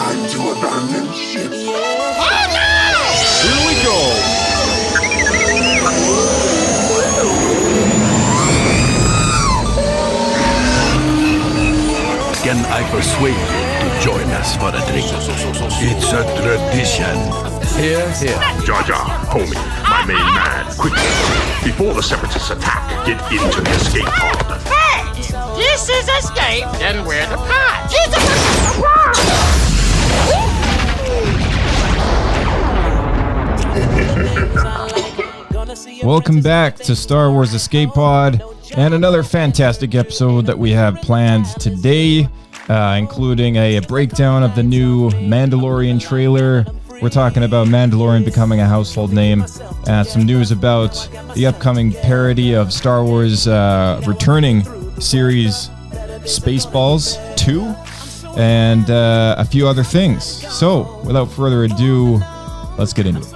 time to abandon ship. Oh no! Here we go! Can I persuade you to join us for a drink? It's a tradition. Here, here. Jar Jar, homie, my main man, quickly. Before the Separatists attack, get into the escape pod. Hey! This is escape, then we're the pod. Welcome back to Star Wars Escape Pod, and another fantastic episode that we have planned today, including a breakdown of the new Mandalorian trailer. We're talking about Mandalorian becoming a household name, some news about the upcoming parody of Star Wars returning series Spaceballs 2, and a few other things. So, without further ado, let's get into it.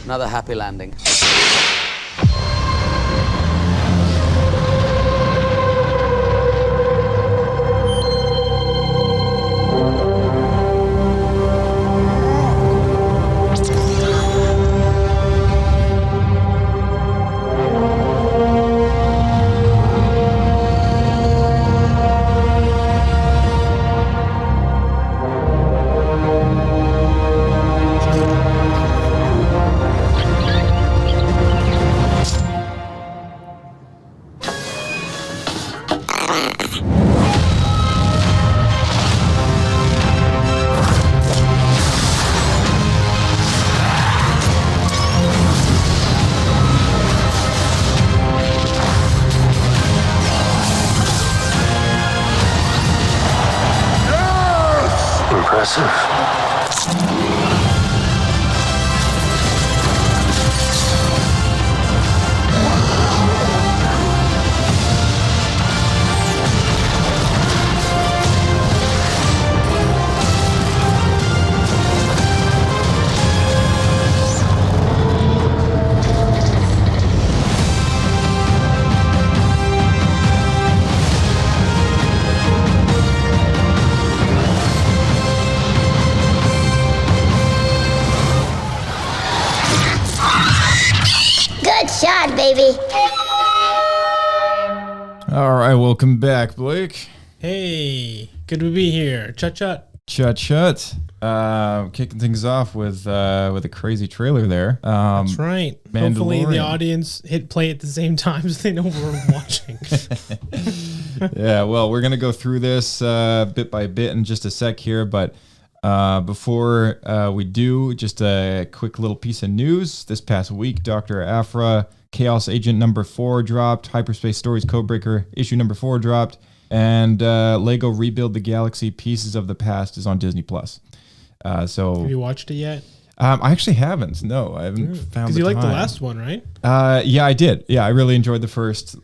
Another happy landing. Shot, baby. All right, welcome back, Blake. Hey, good to be here. Chut chut. Chut chut. Kicking things off with a crazy trailer there. That's right. Hopefully the audience hit play at the same time so they know we're watching. Yeah, well, we're gonna go through this bit by bit in just a sec here, but before we do, just a quick little piece of news. This past week, Dr. Aphra, Chaos Agent number 4 dropped, Hyperspace Stories Codebreaker issue number 4 dropped, and Lego Rebuild the Galaxy Pieces of the Past is on Disney+. So have you watched it yet? I actually haven't. No, I haven't found the time. Because you liked the last one, right? Yeah, I did. Yeah, I really enjoyed the first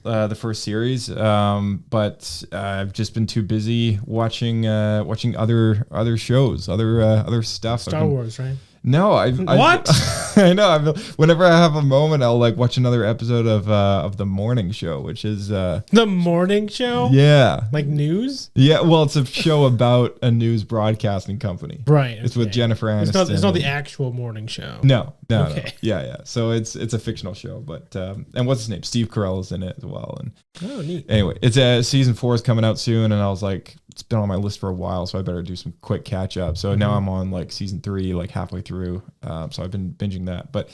series. But I've just been too busy watching other shows, other stuff. Star Wars, right? No, What? I know. Whenever I have a moment, I'll like watch another episode of the morning show, which is the morning show. Yeah, like news. Yeah, well, it's a show about a news broadcasting company. Right. It's with Jennifer Aniston. It's not the actual morning show. No. Okay. No. Yeah. So it's a fictional show, but and what's his name? Steve Carell is in it as well. And oh, neat. Anyway, it's season 4 is coming out soon, and I was like, it's been on my list for a while, so I better do some quick catch up. So now I'm on like season 3, like halfway through. So I've been binging that, but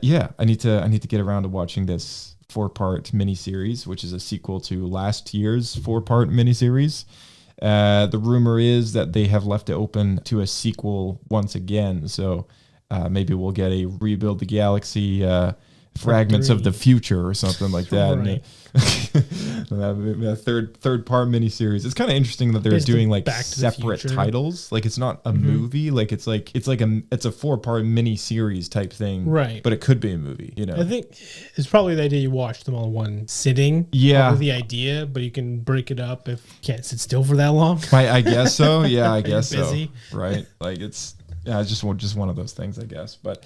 yeah, I need to get around to watching this 4-part miniseries, which is a sequel to last year's 4-part miniseries. The rumor is that they have left it open to a sequel once again, so maybe we'll get a Rebuild the Galaxy fragments of the future or something like that. Right. And a third part miniseries. It's kind of interesting that they're doing like separate titles. Like it's not a movie. Like it's a 4-part miniseries type thing. Right. But it could be a movie. You know. I think it's probably the idea you watch them all in one sitting. Yeah. Probably the idea, but you can break it up if you can't sit still for that long. I guess so. Yeah, I guess so. Busy. Right. Like it's just one of those things, I guess. But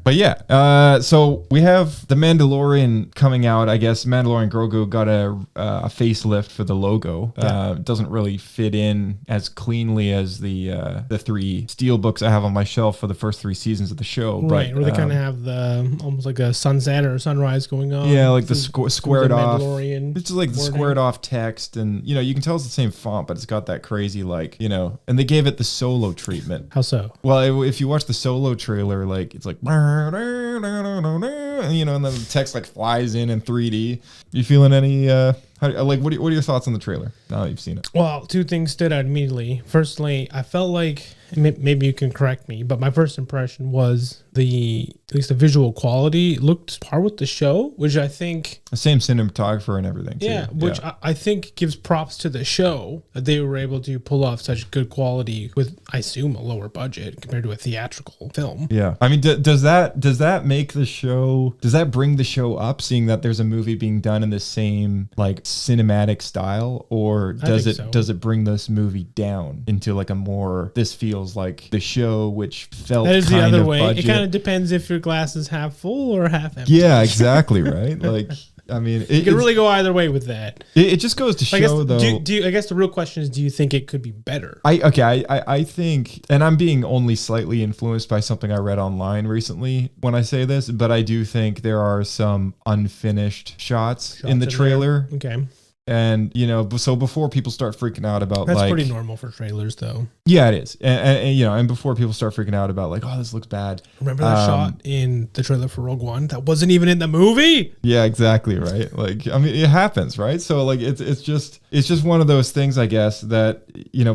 yeah, so we have the Mandalorian coming out. I guess Mandalorian Grogu got a facelift for the logo. Doesn't really fit in as cleanly as the 3 steel books I have on my shelf for the first 3 seasons of the show. Right, but, where they kind of have the almost like a sunset or a sunrise going on. Yeah, like the squared off. Mandalorian it's just like the squared off text, and you can tell it's the same font, but it's got that crazy and they gave it the Solo treatment. How so? Well, if you watch the Solo trailer, like it's like, and then the text like flies in 3D. You feeling any what are your thoughts on the trailer now that you've seen it? Well, 2 things stood out immediately. Firstly, I felt like, maybe you can correct me, but my first impression was at least the visual quality looked par with the show, which I think the same cinematographer and everything too. Yeah, which I think gives props to the show that they were able to pull off such good quality with, I assume, a lower budget compared to a theatrical film. Yeah, I mean, does that make the show? Does that bring the show up, seeing that there's a movie being done in the same like cinematic style, or does it bring this movie down into like a more, this feels like the show, which felt that is the other way. Budget. It kind of depends if your glass is half full or half empty. Yeah, exactly. Right. Like, I mean, you can really go either way with that. It just goes to show, though. I guess the real question is, do you think it could be better? I think, and I'm being only slightly influenced by something I read online recently when I say this, but I do think there are some unfinished shots in the trailer. Okay. And, so before people start freaking out about that's pretty normal for trailers, though. Yeah, it is. And before people start freaking out about like, oh, this looks bad. Remember that shot in the trailer for Rogue One that wasn't even in the movie? Yeah, exactly. Right. Like, I mean, it happens, right? So like, it's just one of those things, I guess, that,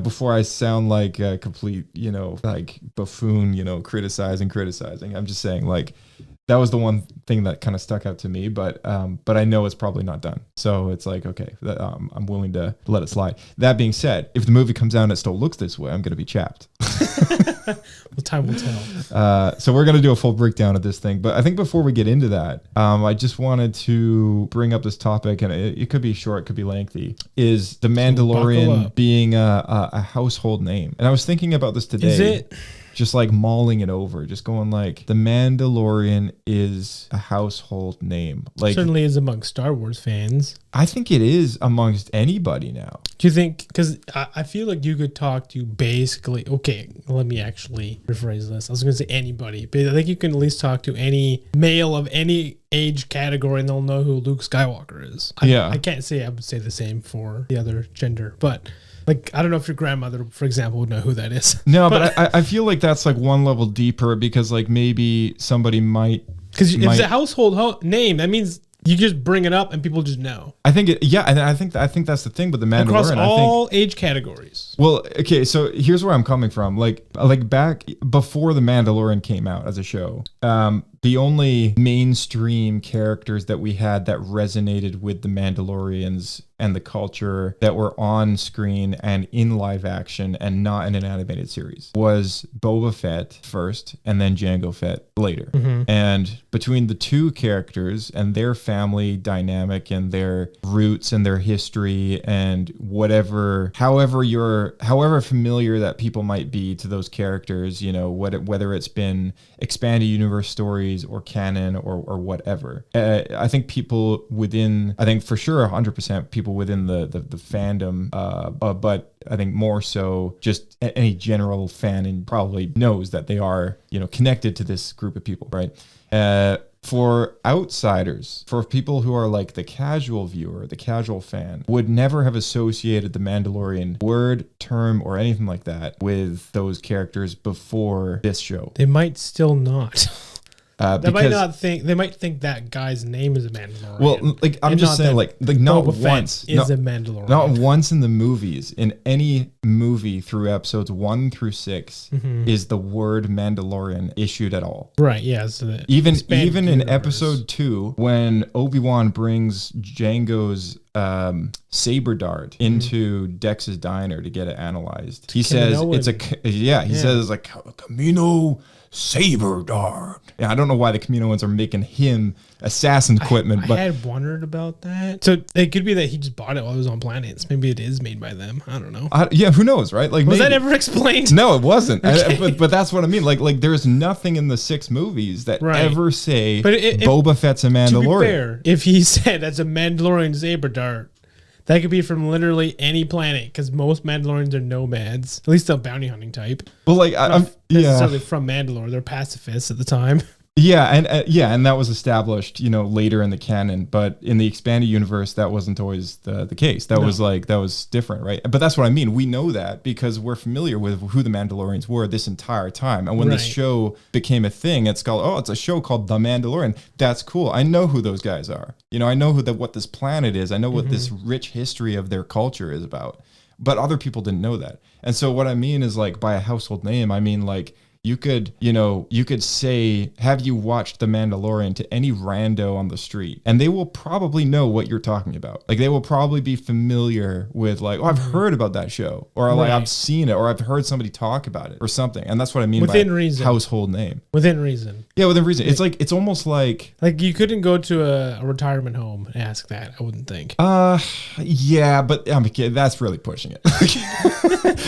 before I sound like a complete, like buffoon, criticizing, I'm just saying, like, that was the one thing that kind of stuck out to me, but I know it's probably not done. So it's like, okay, I'm willing to let it slide. That being said, if the movie comes out and it still looks this way, I'm going to be chapped. Well, time will tell. So we're going to do a full breakdown of this thing. But I think before we get into that, I just wanted to bring up this topic, and it could be short, it could be lengthy, is the Mandalorian being a household name. And I was thinking about this today. Is it? Just like mauling it over, just going like, the Mandalorian is a household name. Like, certainly is among Star Wars fans. I think it is amongst anybody now. Do you think, because I feel like you could talk to basically, okay, let me actually rephrase this. I was going to say anybody, but I think you can at least talk to any male of any age category and they'll know who Luke Skywalker is. I can't say I would say the same for the other gender, but like, I don't know if your grandmother, for example, would know who that is. No, but I feel like that's like one level deeper, because like maybe somebody might. Because if it's a household name, that means you just bring it up and people just know. I think I think that's the thing. But the Mandalorian, across all age categories. Well, okay, so here's where I'm coming from. Like back before the Mandalorian came out as a show, the only mainstream characters that we had that resonated with the Mandalorians and the culture that were on screen and in live action and not in an animated series was Boba Fett first and then Jango Fett later. Mm-hmm. And between the two characters and their family dynamic and their roots and their history and however familiar that people might be to those characters, whether it's been expanded universe stories or canon or whatever. I think people within, I think for sure 100% people within the fandom, but I think more so just any general fan and probably knows that they are, connected to this group of people, right? For outsiders, for people who are like the casual viewer, the casual fan, would never have associated the Mandalorian word, term, or anything like that with those characters before this show. They might still not. They might not think. They might think that guy's name is a Mandalorian. Well, like I'm and just saying, like not Boba once Fett is a Mandalorian. Not once in the movies, in any movie through episodes 1 through 6, is the word Mandalorian issued at all. Right. Yeah. So Even in episode 2, when Obi-Wan brings Jango's saber dart into Dex's diner to get it analyzed, he says it's he says it's like a Camino saber dart. Yeah, I don't know why the Kaminoans are making him assassin equipment, but I had wondered about that. So it could be that he just bought it while he was on planets. Maybe it is made by them. I don't know. Yeah, who knows, right? Like, was that ever explained? No, it wasn't. Okay. But that's what I mean. Like there's nothing in the 6 movies that ever say Boba Fett's a Mandalorian. To be fair, if he said that's a Mandalorian saber dart, that could be from literally any planet, because most Mandalorians are nomads, at least the bounty hunting type. Well, like I'm necessarily from Mandalore. They're pacifists at the time. Yeah, and that was established, later in the canon, but in the expanded universe, that wasn't always the case. That was different, right? But that's what I mean. We know that because we're familiar with who the Mandalorians were this entire time. And when this show became a thing, it's a show called The Mandalorian. That's cool. I know who those guys are. I know what this planet is. I know what this rich history of their culture is about. But other people didn't know that. And so what I mean is, like, by a household name, I mean, like, you could say, have you watched The Mandalorian to any rando on the street? And they will probably know what you're talking about. Like, they will probably be familiar with, like, I've heard about that show, or like I've seen it, or I've heard somebody talk about it or something. And that's what I mean by household name. Within reason. Yeah, within reason. It's almost like you couldn't go to a retirement home and ask that, I wouldn't think. Yeah, but that's really pushing it.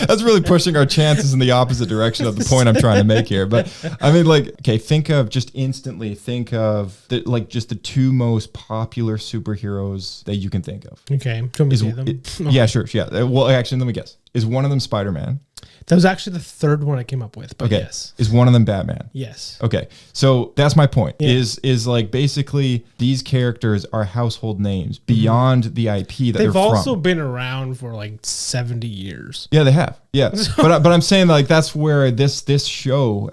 That's really pushing our chances in the opposite direction of the point I'm trying to make here. But I mean, like, okay, think of just the 2 most popular superheroes that you can think of. Okay. Do you want me to say them? Yeah, sure. Yeah. Well, actually, let me guess. Is one of them Spider-Man? That was actually the third one I came up with, but okay. Yes. Is one of them Batman? Yes. Okay. So that's my point. Yeah. Is like, basically these characters are household names beyond the IP that they've from. also been around for like 70 years. Yeah, they have. Yeah. but I'm saying, like, that's where this show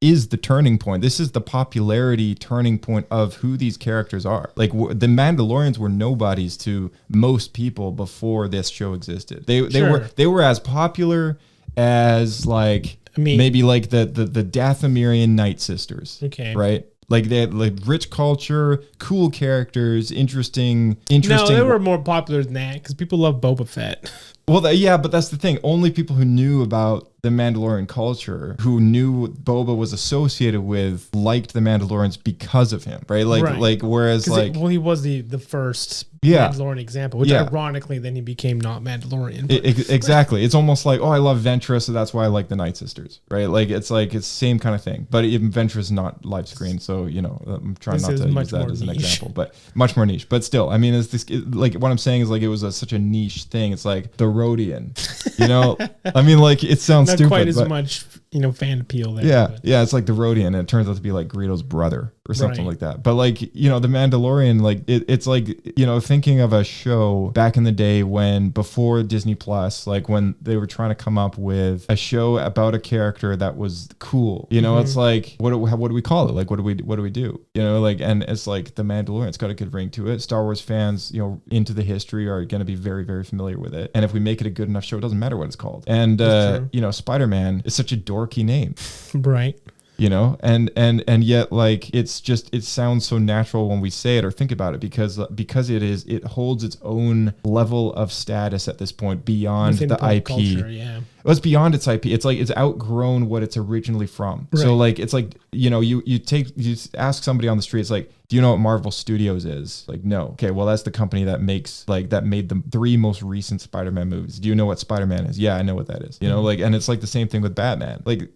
is the turning point. This is the popularity turning point of who these characters are. Like, the Mandalorians were nobodies to most people before this show existed. They were as popular as, like, maybe like the Dathomirian Night Sisters. Okay. Right? Like, they had, like, rich culture, cool characters, interesting. No, they were more popular than that because people love Boba Fett. Well, yeah, but that's the thing. Only people who knew about the Mandalorian culture, who knew Boba was associated with, liked the Mandalorians because of him, right? Like whereas, like, he was the first Mandalorian example, which ironically then he became not Mandalorian. Exactly. It's almost like, I love Ventress, so that's why I like the Night Sisters, right? Like, it's the same kind of thing. But even Ventress is not live screen, so I'm trying not to use that as an example, but much more niche. But still, I mean, like, what I'm saying is, like, it was such a niche thing. It's like the Rodian, I mean, like, it sounds not stupid, quite as much fan appeal there. Yeah, it's like the Rodian, and it turns out to be like Greedo's brother or something like that. But, like, the Mandalorian, like, it's like, thinking of a show back in the day before Disney Plus, like, when they were trying to come up with a show about a character that was cool, it's like, what do we call it? Like, what do we do? And it's like the Mandalorian. It's got a good ring to it. Star Wars fans, into the history are going to be very, very familiar with it. And if we make it a good enough show, it doesn't matter what it's called. And Spider-Man is such a dorky name, right? And yet, like, it sounds so natural when we say it or think about it, because it holds its own level of status at this point beyond the IP. Culture, yeah. Well, it's beyond its IP. It's like it's outgrown what it's originally from. Right. So, like, it's like, you ask somebody on the street, it's like, do you know what Marvel Studios is? Like, no. Okay, well, that's the company that made the 3 most recent Spider-Man movies. Do you know what Spider-Man is? Yeah, I know what that is. And it's like the same thing with Batman. Like,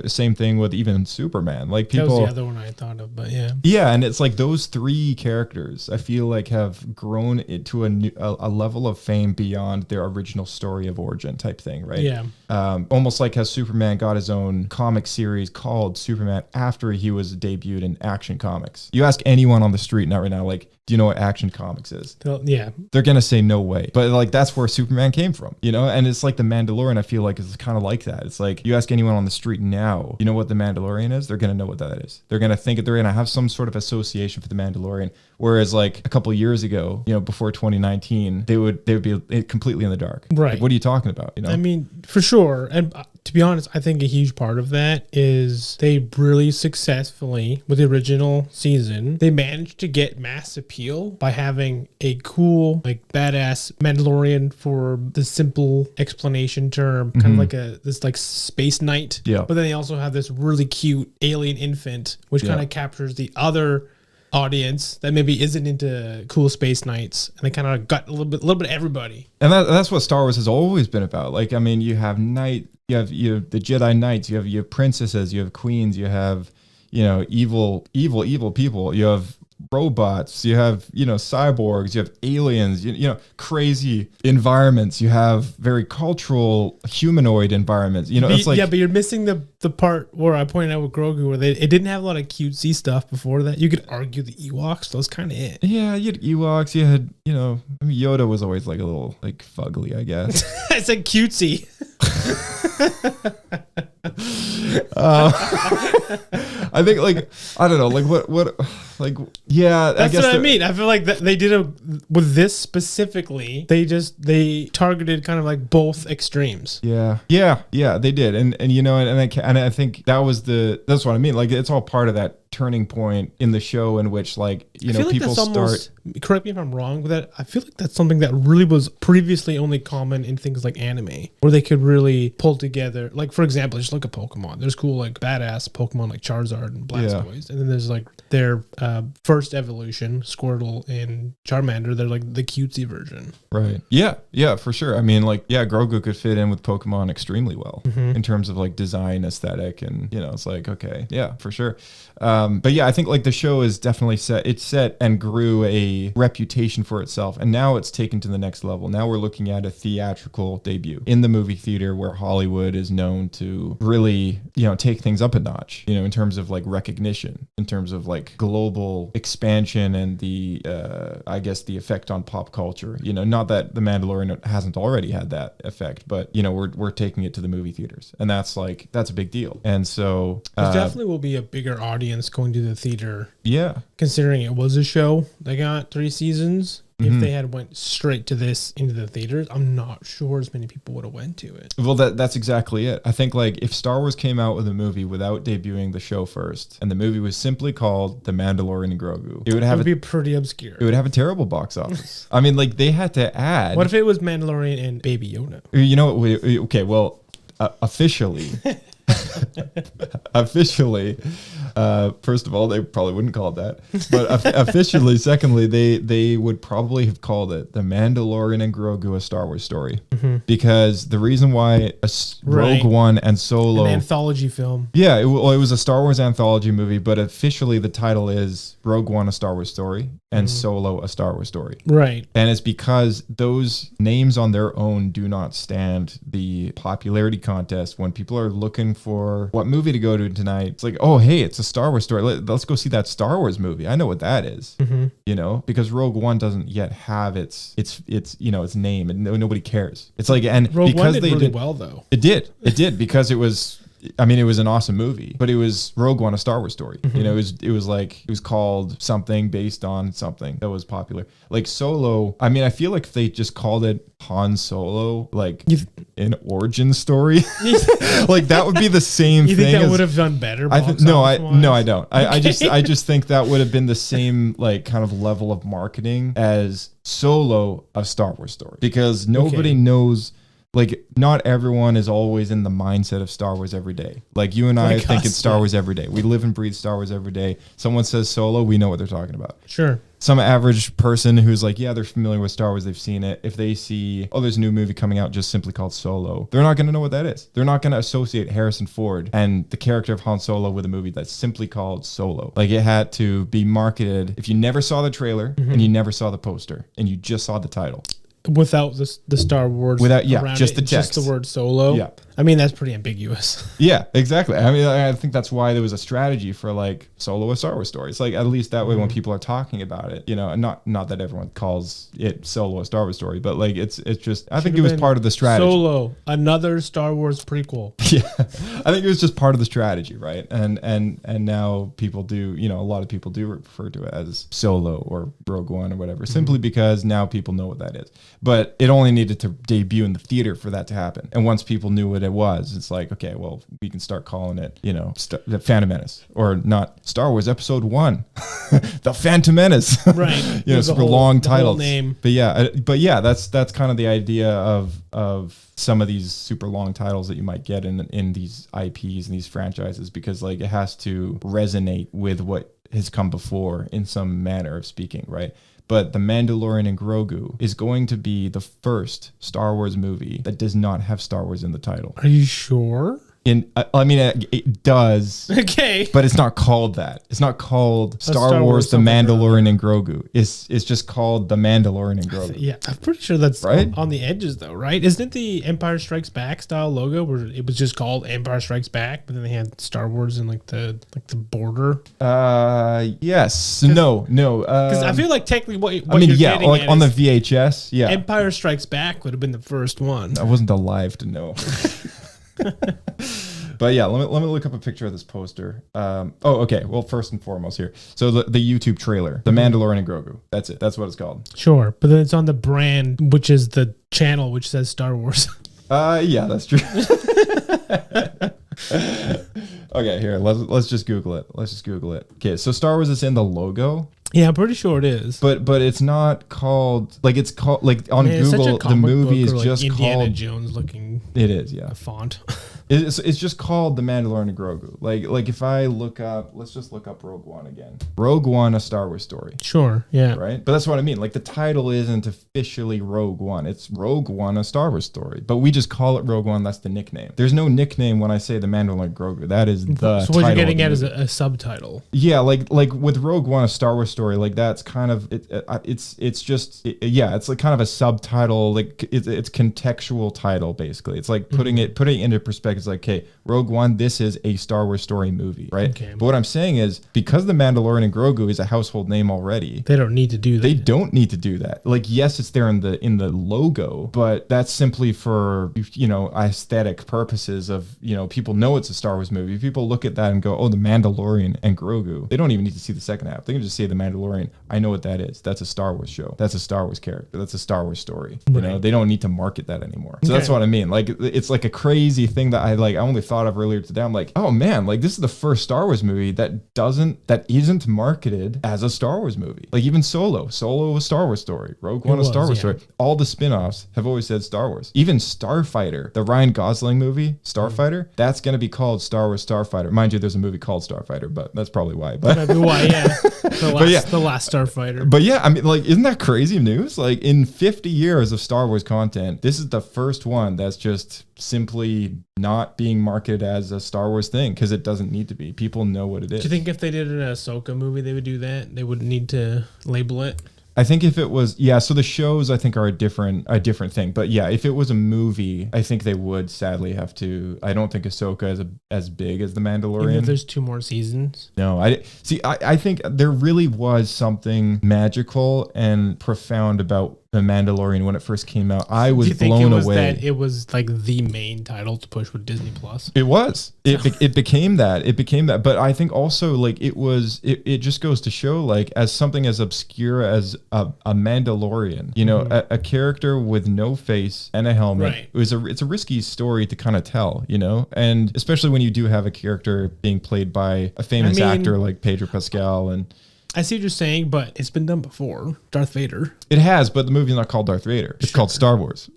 same thing with even Superman. Like, people. That was the other one I thought of, but yeah. Yeah, and it's like those 3 characters, I feel like, have grown into a level of fame beyond their original story of origin type thing, right? Yeah. Almost like how Superman got his own comic series called Superman after he was debuted in Action Comics. You ask anyone on the street now right now, like, do you know what Action Comics is? Yeah. They're going to say no way. But like, that's where Superman came from, you know? And it's like the Mandalorian, I feel like, is kind of like that. It's like, you ask anyone on the street now, you know what the Mandalorian is? They're going to know what that is. They're going to think they're going to have some sort of association for the Mandalorian. Whereas like a couple of years ago, you know, before 2019, they would be completely in the dark. Right. Like, what are you talking about? You know? I mean, for sure. And to be honest, I think a huge part of that is they really successfully, with the original season, they managed to get mass appeal by having a cool, like badass Mandalorian, for the simple explanation term, kind of like this like space knight. Yeah. But then they also have this really cute alien infant, which kind of captures the other audience that maybe isn't into cool space knights, and they kind of got a little bit of everybody. And that's what Star Wars has always been about. Like, I mean, you have you have the Jedi Knights, you have princesses, you have queens, you have, you know, evil people, you have robots, you have, you know, cyborgs, you have aliens, you know, crazy environments, you have very cultural humanoid environments, you know. It's like, yeah, but you're missing the part where I pointed out with Grogu, where it didn't have a lot of cutesy stuff before that. You could argue the Ewoks, that was kind of it. Yeah, you had Ewoks, you had, you know, I mean, Yoda was always like a little like fugly, I guess. I said cutesy. I think, like, I don't know, like what like, yeah, that's I guess what I mean. I feel like that they did with this specifically. They targeted kind of like both extremes. Yeah, they did, and you know, and I think that's what I mean. Like, it's all part of that turning point in the show in which, like, you know, people start. Correct me if I'm wrong, but that I feel like that's something that really was previously only common in things like anime, where they could really pull together. Like, for example, just look at Pokemon. There's cool, like, badass Pokemon like Charizard and Blastoise, and then there's like their first evolution, Squirtle and Charmander. They're like the cutesy version. Right. Yeah, for sure. I mean, like, yeah, Grogu could fit in with Pokemon extremely well in terms of like design, aesthetic, and, you know, it's like, okay, yeah, for sure. But yeah, I think like the show is definitely set and grew a reputation for itself, and now it's taken to the next level. Now we're looking at a theatrical debut in the movie theater, where Hollywood is known to really, you know, take things up a notch, you know, in terms of like recognition, in terms of like global expansion, and the I guess the effect on pop culture. You know, not that The Mandalorian hasn't already had that effect, but, you know, we're taking it to the movie theaters, and that's a big deal. And so there definitely will be a bigger audience going to the theater. Yeah. Considering it was a show that got 3 seasons. If they had went straight to this into the theaters, I'm not sure as many people would have went to it. Well, that's exactly it. I think, like, if Star Wars came out with a movie without debuting the show first, and the movie was simply called The Mandalorian Grogu, it would be pretty obscure. It would have a terrible box office. I mean, like, they had to add. What if it was Mandalorian and Baby Yoda? You know what? Okay, well, officially. First of all, they probably wouldn't call it that, but officially, secondly, they would probably have called it The Mandalorian and Grogu, a Star Wars story, because the reason why Rogue One and Solo, an anthology film, it was a Star Wars anthology movie, but officially the title is Rogue One, a Star Wars story, and Solo, a Star Wars story, right? And it's because those names on their own do not stand the popularity contest when people are looking for what movie to go to tonight. It's like, oh, hey, it's a Star Wars story. Let's go see that Star Wars movie. I know what that is. You know, because Rogue One doesn't yet have its you know, its name, and nobody cares. It's like, and Rogue because One did they really did well, though. It did because it was. I mean, it was an awesome movie, but it was Rogue One, a Star Wars story. You know, it was called something based on something that was popular. Like Solo, I mean, I feel like if they just called it Han Solo, like an origin story, like that would be the same thing. You think that would have done better? I don't. I just think that would have been the same, like, kind of level of marketing as Solo, a Star Wars story, because nobody knows. Like, not everyone is always in the mindset of Star Wars every day. Like, you and I think it's Star Wars every day. We live and breathe Star Wars every day. Someone says Solo, we know what they're talking about. Sure. Some average person who's like, yeah, they're familiar with Star Wars, they've seen it. If they see, oh, there's a new movie coming out just simply called Solo, they're not going to know what that is. They're not going to associate Harrison Ford and the character of Han Solo with a movie that's simply called Solo. Like, it had to be marketed. If you never saw the trailer and you never saw the poster and you just saw the title, without the Star Wars, around just it, the text, just the word Solo. Yeah. I mean, that's pretty ambiguous. Yeah, exactly. I mean, I think that's why there was a strategy for like Solo a Star Wars story. It's like at least that way when people are talking about it, you know, and not that everyone calls it Solo a Star Wars story, but like it's just I think it was part of the strategy. Solo, another Star Wars prequel. Yeah, I think it was just part of the strategy, right? And now people do, you know, a lot of people do refer to it as Solo or Rogue One or whatever, simply because now people know what that is. But it only needed to debut in the theater for that to happen, and once people knew what it was, it's like, okay, well, we can start calling it, you know, the Phantom Menace, or not Star Wars Episode 1, the Phantom Menace, right? You know, super long titles. Name. But yeah, that's kind of the idea of some of these super long titles that you might get in these IPs and these franchises, because like it has to resonate with what has come before in some manner of speaking, right? But The Mandalorian and Grogu is going to be the first Star Wars movie that does not have Star Wars in the title. Are you sure? I mean, it does. Okay. But it's not called that. It's not called Star Wars The Mandalorian and Grogu. It's just called The Mandalorian and Grogu. Yeah, I'm pretty sure that's right? on the edges, though, right? Isn't it the Empire Strikes Back style logo where it was just called Empire Strikes Back, but then they had Star Wars in like the border? Yes. No. Because I feel like technically what I mean, you're yeah, getting like at on the is VHS, yeah. Empire Strikes Back would have been the first one. I wasn't alive to know. But yeah, let me look up a picture of this poster. Okay. Well, first and foremost here. So the YouTube trailer, The Mandalorian and Grogu. That's it. That's what it's called. Sure. But then it's on the brand, which is the channel, which says Star Wars. Yeah, that's true. Okay, here, let's just Google it. Okay, so Star Wars is in the logo. Yeah, I'm pretty sure it is. But it's not called, like, it's called, like, on Man, Google, the movie is just Indiana called Jones looking. It is, yeah. Font. It's just called The Mandalorian and Grogu. Like if I look up, let's just look up Rogue One again. Rogue One, a Star Wars story. Sure, yeah. Right? But that's what I mean. Like the title isn't officially Rogue One. It's Rogue One, a Star Wars story. But we just call it Rogue One. That's the nickname. There's no nickname when I say The Mandalorian and Grogu. That is the title. So what you're getting at is a subtitle. Yeah, like with Rogue One, a Star Wars story, like that's kind of it's like kind of a subtitle, like it's contextual title basically. It's like putting it into perspective. It's like, okay, Rogue One, this is a Star Wars story movie, right? Okay. But what I'm saying is, because The Mandalorian and Grogu is a household name already, they don't need to do that. They don't need to do that. Like, yes, it's there in the logo, but that's simply for, you know, aesthetic purposes of, you know, people know it's a Star Wars movie. If people look at that and go, oh, The Mandalorian and Grogu, they don't even need to see the second half. They can just say The Mandalorian. I know what that is. That's a Star Wars show. That's a Star Wars character. That's a Star Wars story. You know, they don't need to market that anymore. So that's what I mean. Like, it's like a crazy thing that I only thought of earlier today. I'm like, oh man, like this is the first Star Wars movie that isn't marketed as a Star Wars movie. Like even Solo a Star Wars story. Rogue One, a Star Wars story. All the spin-offs have always said Star Wars. Even Starfighter, the Ryan Gosling movie, Starfighter, that's going to be called Star Wars Starfighter. Mind you, there's a movie called Starfighter, but that's probably why. But that might be why, yeah. The last Starfighter. But yeah, I mean, like, isn't that crazy news? Like, in 50 years of Star Wars content, this is the first one that's just simply not being marketed as a Star Wars thing, because it doesn't need to be. People know what it is. Do you think if they did an Ahsoka movie, they would do that? They wouldn't need to label it? I think if it was, so the shows I think are a different thing. But yeah, if it was a movie, I think they would sadly have to. I don't think Ahsoka is as big as The Mandalorian. Even if there's 2 more seasons? No, I think there really was something magical and profound about The Mandalorian when it first came out. I was blown away. That it was like the main title to push with Disney Plus. It was. It became that. It became that. But I think also like it just goes to show, like, as something as obscure as a Mandalorian, you know, a character with no face and a helmet. Right. It's a risky story to kind of tell, you know, and especially when you do have a character being played by a famous actor like Pedro Pascal. And I see what you're saying, but it's been done before. Darth Vader. It has, but the movie's not called Darth Vader. It's called Star Wars.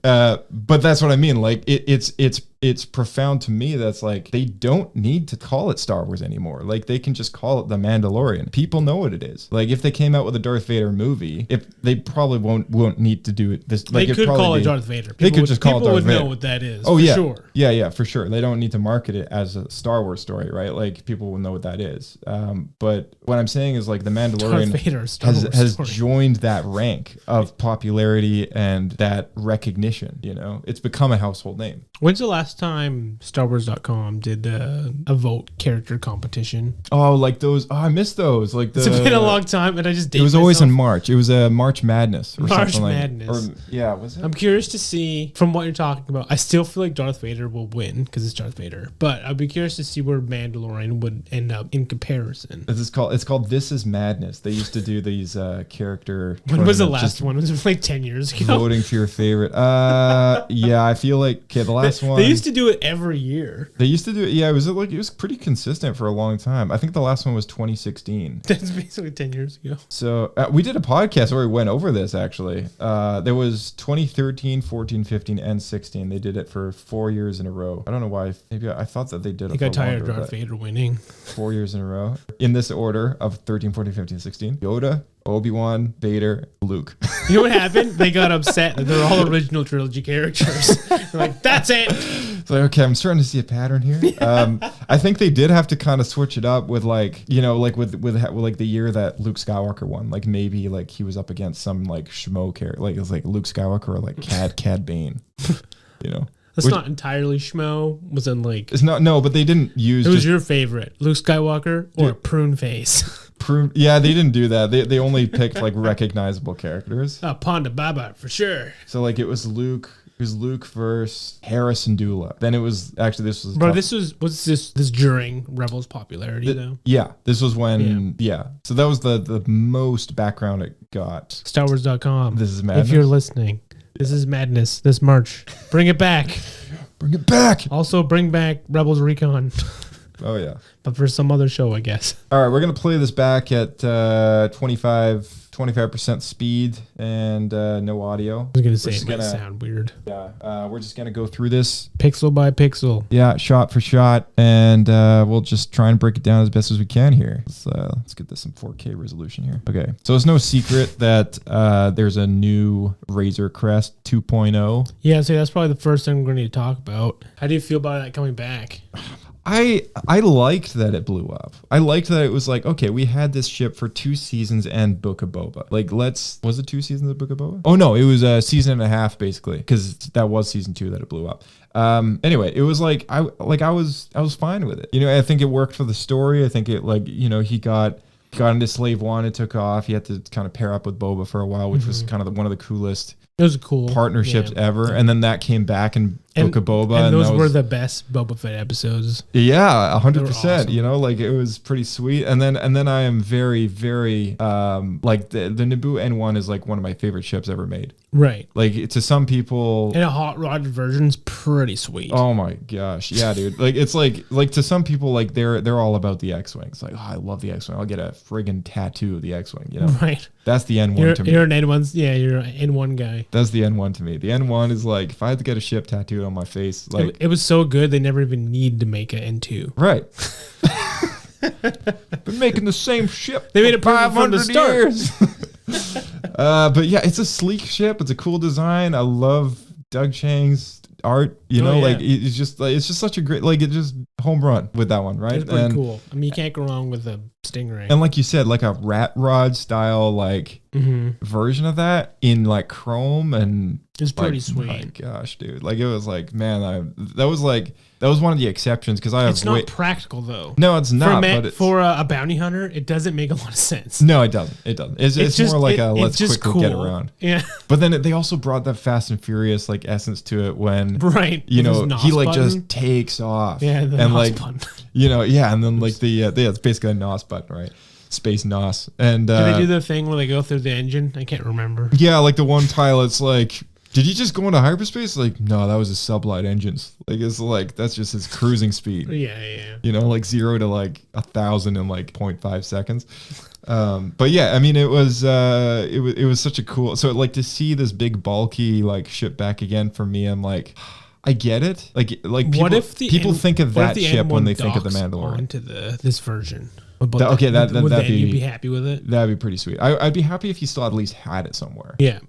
But that's what I mean. Like it's it's profound to me that's like they don't need to call it Star Wars anymore. Like they can just call it The Mandalorian. People know what it is. Like if they came out with a Darth Vader movie, if they probably won't need to do it this. Like they could call it Darth Vader. They could just call it Darth Vader. People would know what that is. Oh for yeah, sure. Yeah, for sure. They don't need to market it as a Star Wars story, right? Like people will know what that is. But what I'm saying is like The Mandalorian has joined that rank of popularity and that recognition. You know, it's become a household name. When's the last time StarWars.com did a vote character competition? Oh, like those. Oh, I missed those. Like it's been a long time, and I just it was always in March. It was a March Madness or March something Madness. Like. Or, yeah, was it? I'm curious to see from what you're talking about. I still feel like Darth Vader will win because it's Darth Vader, but I'd be curious to see where Mandalorian would end up in comparison. It's called This Is Madness. They used to do these character. When was the last one? Was it like 10 years ago? Voting for your favorite. Yeah, I feel like the last one. They used to do it every year. They used to do it. Yeah, it was pretty consistent for a long time. I think the last one was 2016. That's basically 10 years ago. So we did a podcast where we went over this actually. There was 2013, 14, 15, and 16. They did it for 4 years in a row. I don't know why. Maybe I thought that they did it. I got tired of Darth Vader winning. 4 years in a row. In this order of 13, 14, 15, 16. Yoda, Obi-Wan, Vader, Luke. You know what happened? They got upset that they're all original trilogy characters. They're like, that's it. It's like, okay, I'm starting to see a pattern here. I think they did have to kind of switch it up with like, you know, like with like the year that Luke Skywalker won. Like maybe like he was up against some like schmo character. Like it was like Luke Skywalker or like Cad Bane. You know. That's not entirely schmo. Was in like it's not but they didn't use. Who's your favorite, Luke Skywalker or Prune Face? Yeah, they didn't do that. They only picked like recognizable characters. Ponda Baba for sure. So like it was Luke. It was Luke versus Harrison Dula. Then it was actually this was. Bro, this during Rebels' popularity though. Yeah, this was when. Yeah. So that was the most background it got. StarWars.com. This is madness. If you're listening. This is madness. This March. Bring it back. Bring it back. Also bring back Rebels Recon. Oh, yeah. But for some other show, I guess. All right, we're going to play this back at 25% speed and no audio. I was going to say it might sound weird. Yeah, we're just going to go through this. Pixel by pixel. Yeah, shot for shot. And we'll just try and break it down as best as we can here. Let's get this in 4K resolution here. Okay, so it's no secret that there's a new Razor Crest 2.0. Yeah, so that's probably the first thing we're going to need to talk about. How do you feel about that coming back? I liked that it blew up. I liked that it was like, okay, we had this ship for 2 seasons and Book of Boba. Like, was it 2 seasons of Book of Boba? Oh no, it was a season and a half basically, because that was season 2 that it blew up. Anyway, it was like I was fine with it. You know, I think it worked for the story. I think it he got into Slave One, it took off. He had to kind of pair up with Boba for a while, which was kind of one of the coolest. It was cool partnerships ever, and then that came back in Book of Boba, and those were the best Boba Fett episodes. Yeah, 100%. Awesome. You know, like it was pretty sweet. And then I am very, very like the Naboo N1 is like one of my favorite ships ever made. Right. Like to some people, and a hot rod version's pretty sweet. Oh my gosh, yeah, dude. Like it's like to some people, like they're all about the X-wings. Like, oh, I love the X-wing. I'll get a friggin' tattoo of the X-wing. You know, right? That's the N1 to me. You're an N1. Yeah, you're an N1 guy. That's the N1 to me. The N1 is like, if I had to get a ship tattooed on my face, like it was so good they never even need to make an N2. Right. Been making the same ship. They made it 500 years. But yeah, it's a sleek ship. It's a cool design. I love Doug Chang's art. You know, like it's just such a great, like it just home run with that one, right? It's pretty cool. I mean, you can't go wrong with a Stingray. And like you said, like a rat rod style, like version of that in like chrome, and it's pretty sweet. My gosh, dude! Like it was like, man, that was one of the exceptions because I have. It's not practical though. No, it's not. For a bounty hunter, it doesn't make a lot of sense. No, it doesn't. It doesn't. It's just more like let's quickly cool. get around. Yeah. But then they also brought that Fast and Furious like essence to it when you know he like just takes off. Yeah, the and NOS like button. You know, yeah, and then like it's basically a NOS button, right? Space NOS. And do they do the thing where they go through the engine? I can't remember. Yeah, like the one pilot's like, did he just go into hyperspace? Like, no, that was his sublight engines. Like, it's like, that's just his cruising speed. Yeah. You know, like 0 to like 1,000 in like 0.5 seconds. But yeah, I mean, it was such a cool, so like to see this big bulky like ship back again for me, I'm like, I get it. Like people, What if people think of what if that the ship when they M1 think of the docks Mandalorian? onto this version. Okay, that'd you'd be happy with it? That'd be pretty sweet. I'd be happy if you still at least had it somewhere. Yeah.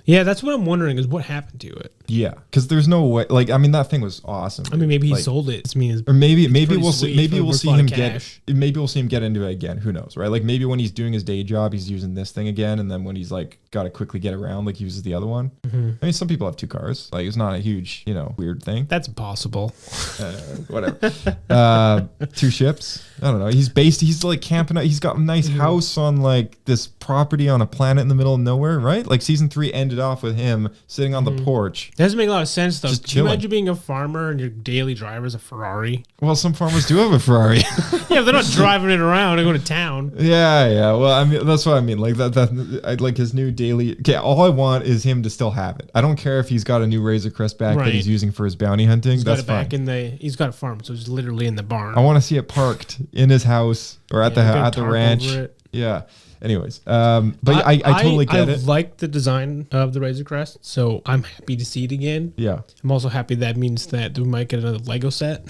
Yeah, that's what I'm wondering is what happened to it. Yeah, because there's no way. Like, I mean, that thing was awesome. I mean, maybe he like, sold it. I mean, or maybe we'll sweet. see. Maybe we'll see him cash. Maybe we'll see him get into it again. Who knows, right? Like maybe when he's doing his day job, he's using this thing again, and then when he's like got to quickly get around, like he uses the other one. Mm-hmm. I mean, some people have 2 cars. Like it's not a huge, weird thing. That's impossible. Whatever. 2 ships. I don't know. He's like camping out. He's got a nice house on like this property on a planet in the middle of nowhere, right? Like season 3 ended off with him sitting on the porch. That doesn't make a lot of sense though. Just Can you chilling. imagine being a farmer and your daily driver is a Ferrari? Well, some farmers do have a Ferrari. Yeah, they're not driving it around. They're going to town. Yeah. Well, I mean, that's what I mean. Like I like his new daily. Okay, all I want is him to still have it. I don't care if he's got a new Razor Crest back that Right. he's using for his bounty hunting. He's That's got it back fine. he's got a farm, so it's literally in the barn. I want to see it parked in his house or at Yeah, the tarp ranch. over it. Yeah. Anyways, but I totally get it. I like the design of the Razor Crest, so I'm happy to see it again. Yeah. I'm also happy that means that we might get another Lego set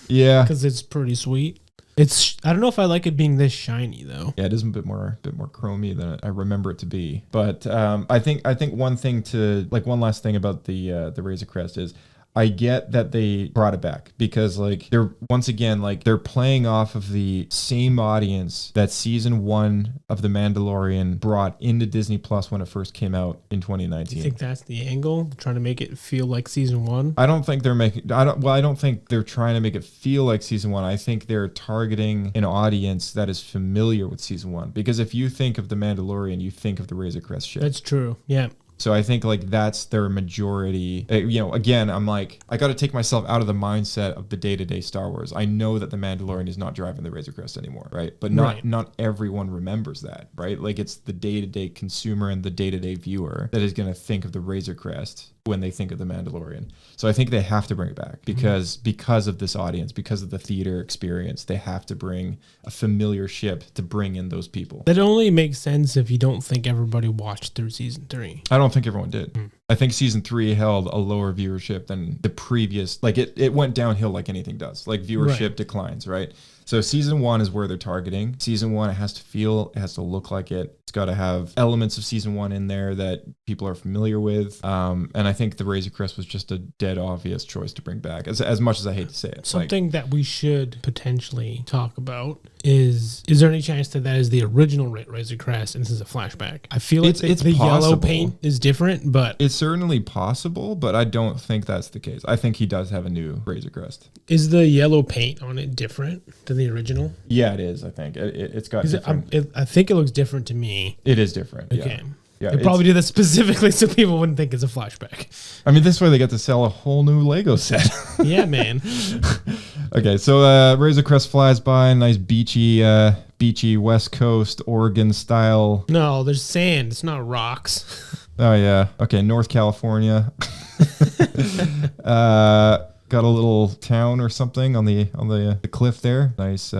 Yeah. because it's pretty sweet. I don't know if I like it being this shiny though. Yeah, it is a bit more chromy than I remember it to be. But I think one last thing about the Razor Crest is I get that they brought it back because like they're playing off of the same audience that season 1 of The Mandalorian brought into Disney Plus when it first came out in 2019. You think that's the angle? Trying to make it feel like season 1? I don't think I don't think they're trying to make it feel like season 1. I think they're targeting an audience that is familiar with season 1 because if you think of The Mandalorian, you think of the Razor Crest ship. That's true. Yeah. So I think like that's their majority. Again, I'm like, I got to take myself out of the mindset of the day-to-day Star Wars. I know that the Mandalorian is not driving the Razor Crest anymore, right? But not everyone remembers that, right? Like it's the day-to-day consumer and the day-to-day viewer that is going to think of the Razor Crest when they think of the Mandalorian. So I think they have to bring it back because of this audience, because of the theater experience, they have to bring a familiar ship to bring in those people. That only makes sense if you don't think everybody watched through season 3. I don't think everyone did. I think season 3 held a lower viewership than the previous. Like it went downhill like anything does. Like viewership declines, right? So season 1 is where they're targeting. Season 1, it has to look like it. It's got to have elements of season 1 in there that people are familiar with. And I think the Razor Crest was just a dead obvious choice to bring back, as much as I hate to say it. Something that we should potentially talk about is there any chance that is the original Razor Crest and this is a flashback? I feel like it's the yellow possible. paint is different, but It's certainly possible, but I don't think that's the case. I think he does have a new Razor Crest. is the yellow paint on it different than the original? Yeah, it is, I think. It's got different. I think it looks different to me. It is different. Okay. Yeah, They probably do that specifically so people wouldn't think it's a flashback. I mean, this way they get to sell a whole new Lego set. Yeah, man. Okay, so Razor Crest flies by, nice beachy West Coast Oregon style. No, there's sand. It's not rocks. Oh yeah. Okay, North California. Got a little town or something on the cliff there. Nice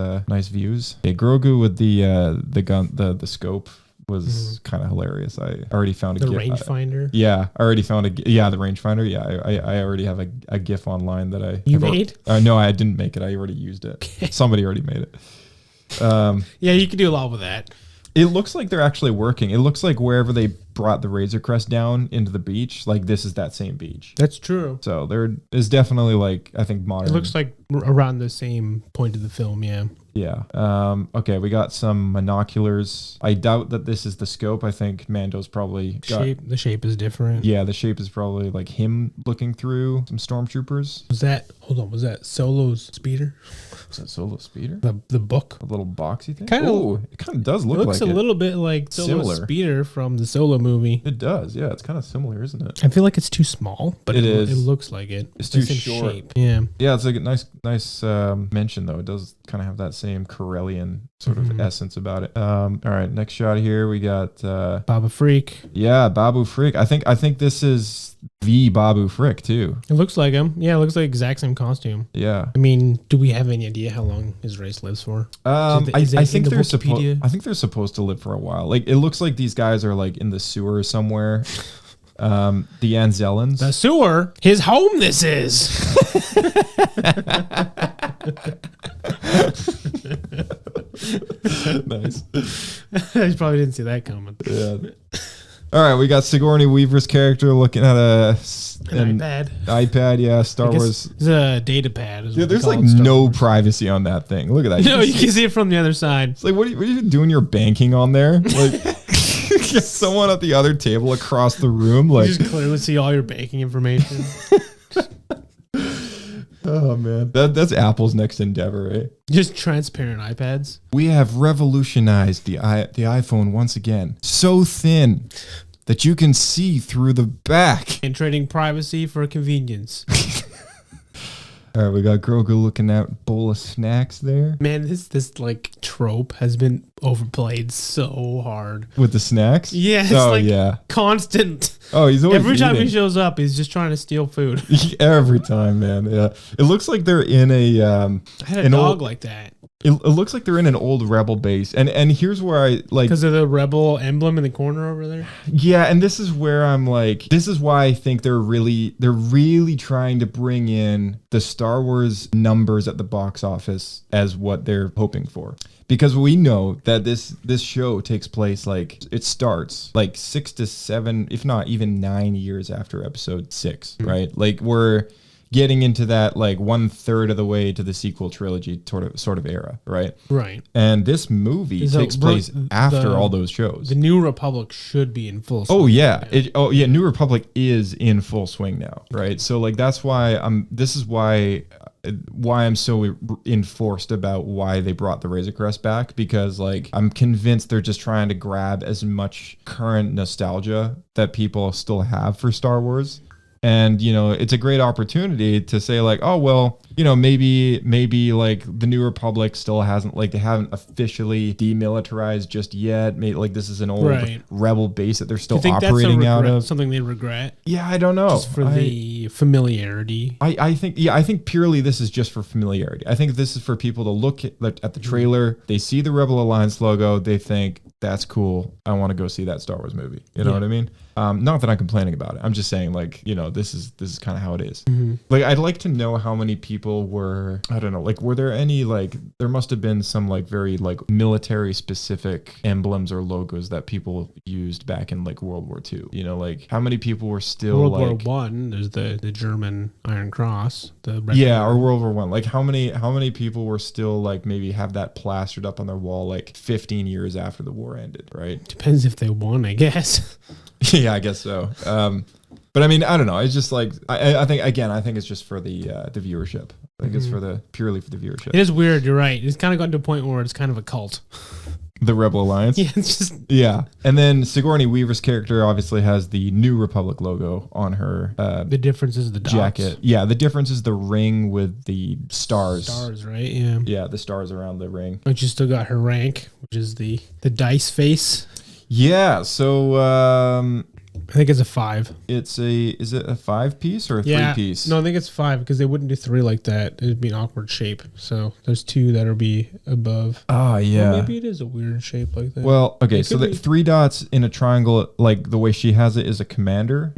views. Okay, Grogu with the gun, the scope was kind of hilarious. I already found the rangefinder. Yeah, I already found the rangefinder. Yeah, I already have a GIF online that I made. No, I didn't make it. I already used it. Okay. Somebody already made it. Yeah, you could do a lot with that. It looks like they're actually working. It looks like wherever they brought the Razor Crest down into the beach, like this is that same beach. That's true. So there is definitely like, I think modern. It looks like around the same point of the film, yeah. Yeah. Okay, we got some monoculars. I doubt that this is the scope. I think Mando's probably got... The shape is different. Yeah, the shape is probably like him looking through some stormtroopers. Was that Solo's speeder? Was that Solo speeder? The book? A little boxy thing? Kind of. It kind of does look It looks like a little bit like Solo's speeder from the Solo movie. It does, yeah. It's kind of similar, isn't it? I feel like it's too small, but it is. It looks like it. It's too in short. Shape. Yeah. Yeah, it's like a nice mention though. It does kind of have that same Corellian sort of essence about it. All right, next shot here we got Baba Freak. Yeah, Babu Frick. I think this is the Babu Frick too. It looks like him. Yeah, it looks like exact same costume. Yeah. I mean, do we have any idea how long his race lives for? I think they're supposed to live for a while. Like it looks like these guys are like in the sewer somewhere. The Anzellans. The sewer, his home this is. Nice. I probably didn't see that coming. Yeah. All right, we got Sigourney Weaver's character looking at An iPad. Yeah, Star Wars. It's a data pad. Yeah, there's like no privacy on that thing. Look at that. No, you can see it from the other side. It's like, what are you doing your banking on there? Like, someone at the other table across the room. Like, You just clearly see all your banking information. oh man, that's Apple's next endeavor, eh? Just transparent iPads. We have revolutionized the iPhone once again. So thin that you can see through the back. And trading privacy for convenience. All right, we got Grogu looking at a bowl of snacks there. Man, this like trope has been overplayed so hard. With the snacks? Yeah, it's oh, like yeah. constant. Oh, he's always Every time he eating. shows up, he's just trying to steal food. Every time, man. Yeah. It looks like they're in a... I had a dog like that. It looks like they're in an old Rebel base. And here's where I like... Because of the Rebel emblem in the corner over there? Yeah, and this is where I'm like... This is why I think they're really trying to bring in the Star Wars numbers at the box office as what they're hoping for. Because we know that this show takes place, like, it starts like 6 to 7, if not even 9 years after episode 6, right? Like, we're getting into that, like, 1/3 of the way to the sequel trilogy sort of era, right? Right. And this movie takes place after all those shows. The New Republic should be in full swing. Oh yeah. New Republic is in full swing now, right? So like that's why this is why I'm so enforced about why they brought the Razor Crest back, because like I'm convinced they're just trying to grab as much current nostalgia that people still have for Star Wars. And, you know, it's a great opportunity to say like, oh, well, you know, maybe like the New Republic still hasn't, like, they haven't officially demilitarized just yet. Maybe like this is an old Rebel base that they're still operating out of. Something they regret? Yeah, I don't know. Just for the familiarity. I think purely this is just for familiarity. I think this is for people to look at the trailer. They see the Rebel Alliance logo. They think, that's cool. I want to go see that Star Wars movie. You know what I mean? Not that I'm complaining about it. I'm just saying, like, you know, this is kind of how it is. Like, I'd like to know how many people were, I don't know, like, were there any, like, there must have been some, like, very, like, military specific emblems or logos that people used back in, like, World War II. You know, like, how many people were still, World like... War One, there's the German Iron Cross. Or World War One. Like, how many people were still, like, maybe have that plastered up on their wall, like, 15 years after the war ended, right? Depends if they won, I guess. Yeah, I guess so. But I mean, I don't know. It's just like I think it's just for the viewership. I think it's purely for the viewership. It is weird. You're right. It's kind of gotten to a point where it's kind of a cult. The Rebel Alliance. Yeah, it's just And then Sigourney Weaver's character obviously has the New Republic logo on her. The difference is the dots. Jacket. Yeah, the difference is the ring with the stars. Stars, right? Yeah. Yeah, the stars around the ring. But you still got her rank, which is the dice face. Yeah, so I think it's a 5. Is it a 5-piece or a 3-piece? No, I think it's 5 because they wouldn't do 3 like that. It'd be an awkward shape. So there's 2 that'll be above. Oh, yeah. Well, maybe it is a weird shape like that. Well, okay, so the 3 dots in a triangle, like the way she has it, is a commander.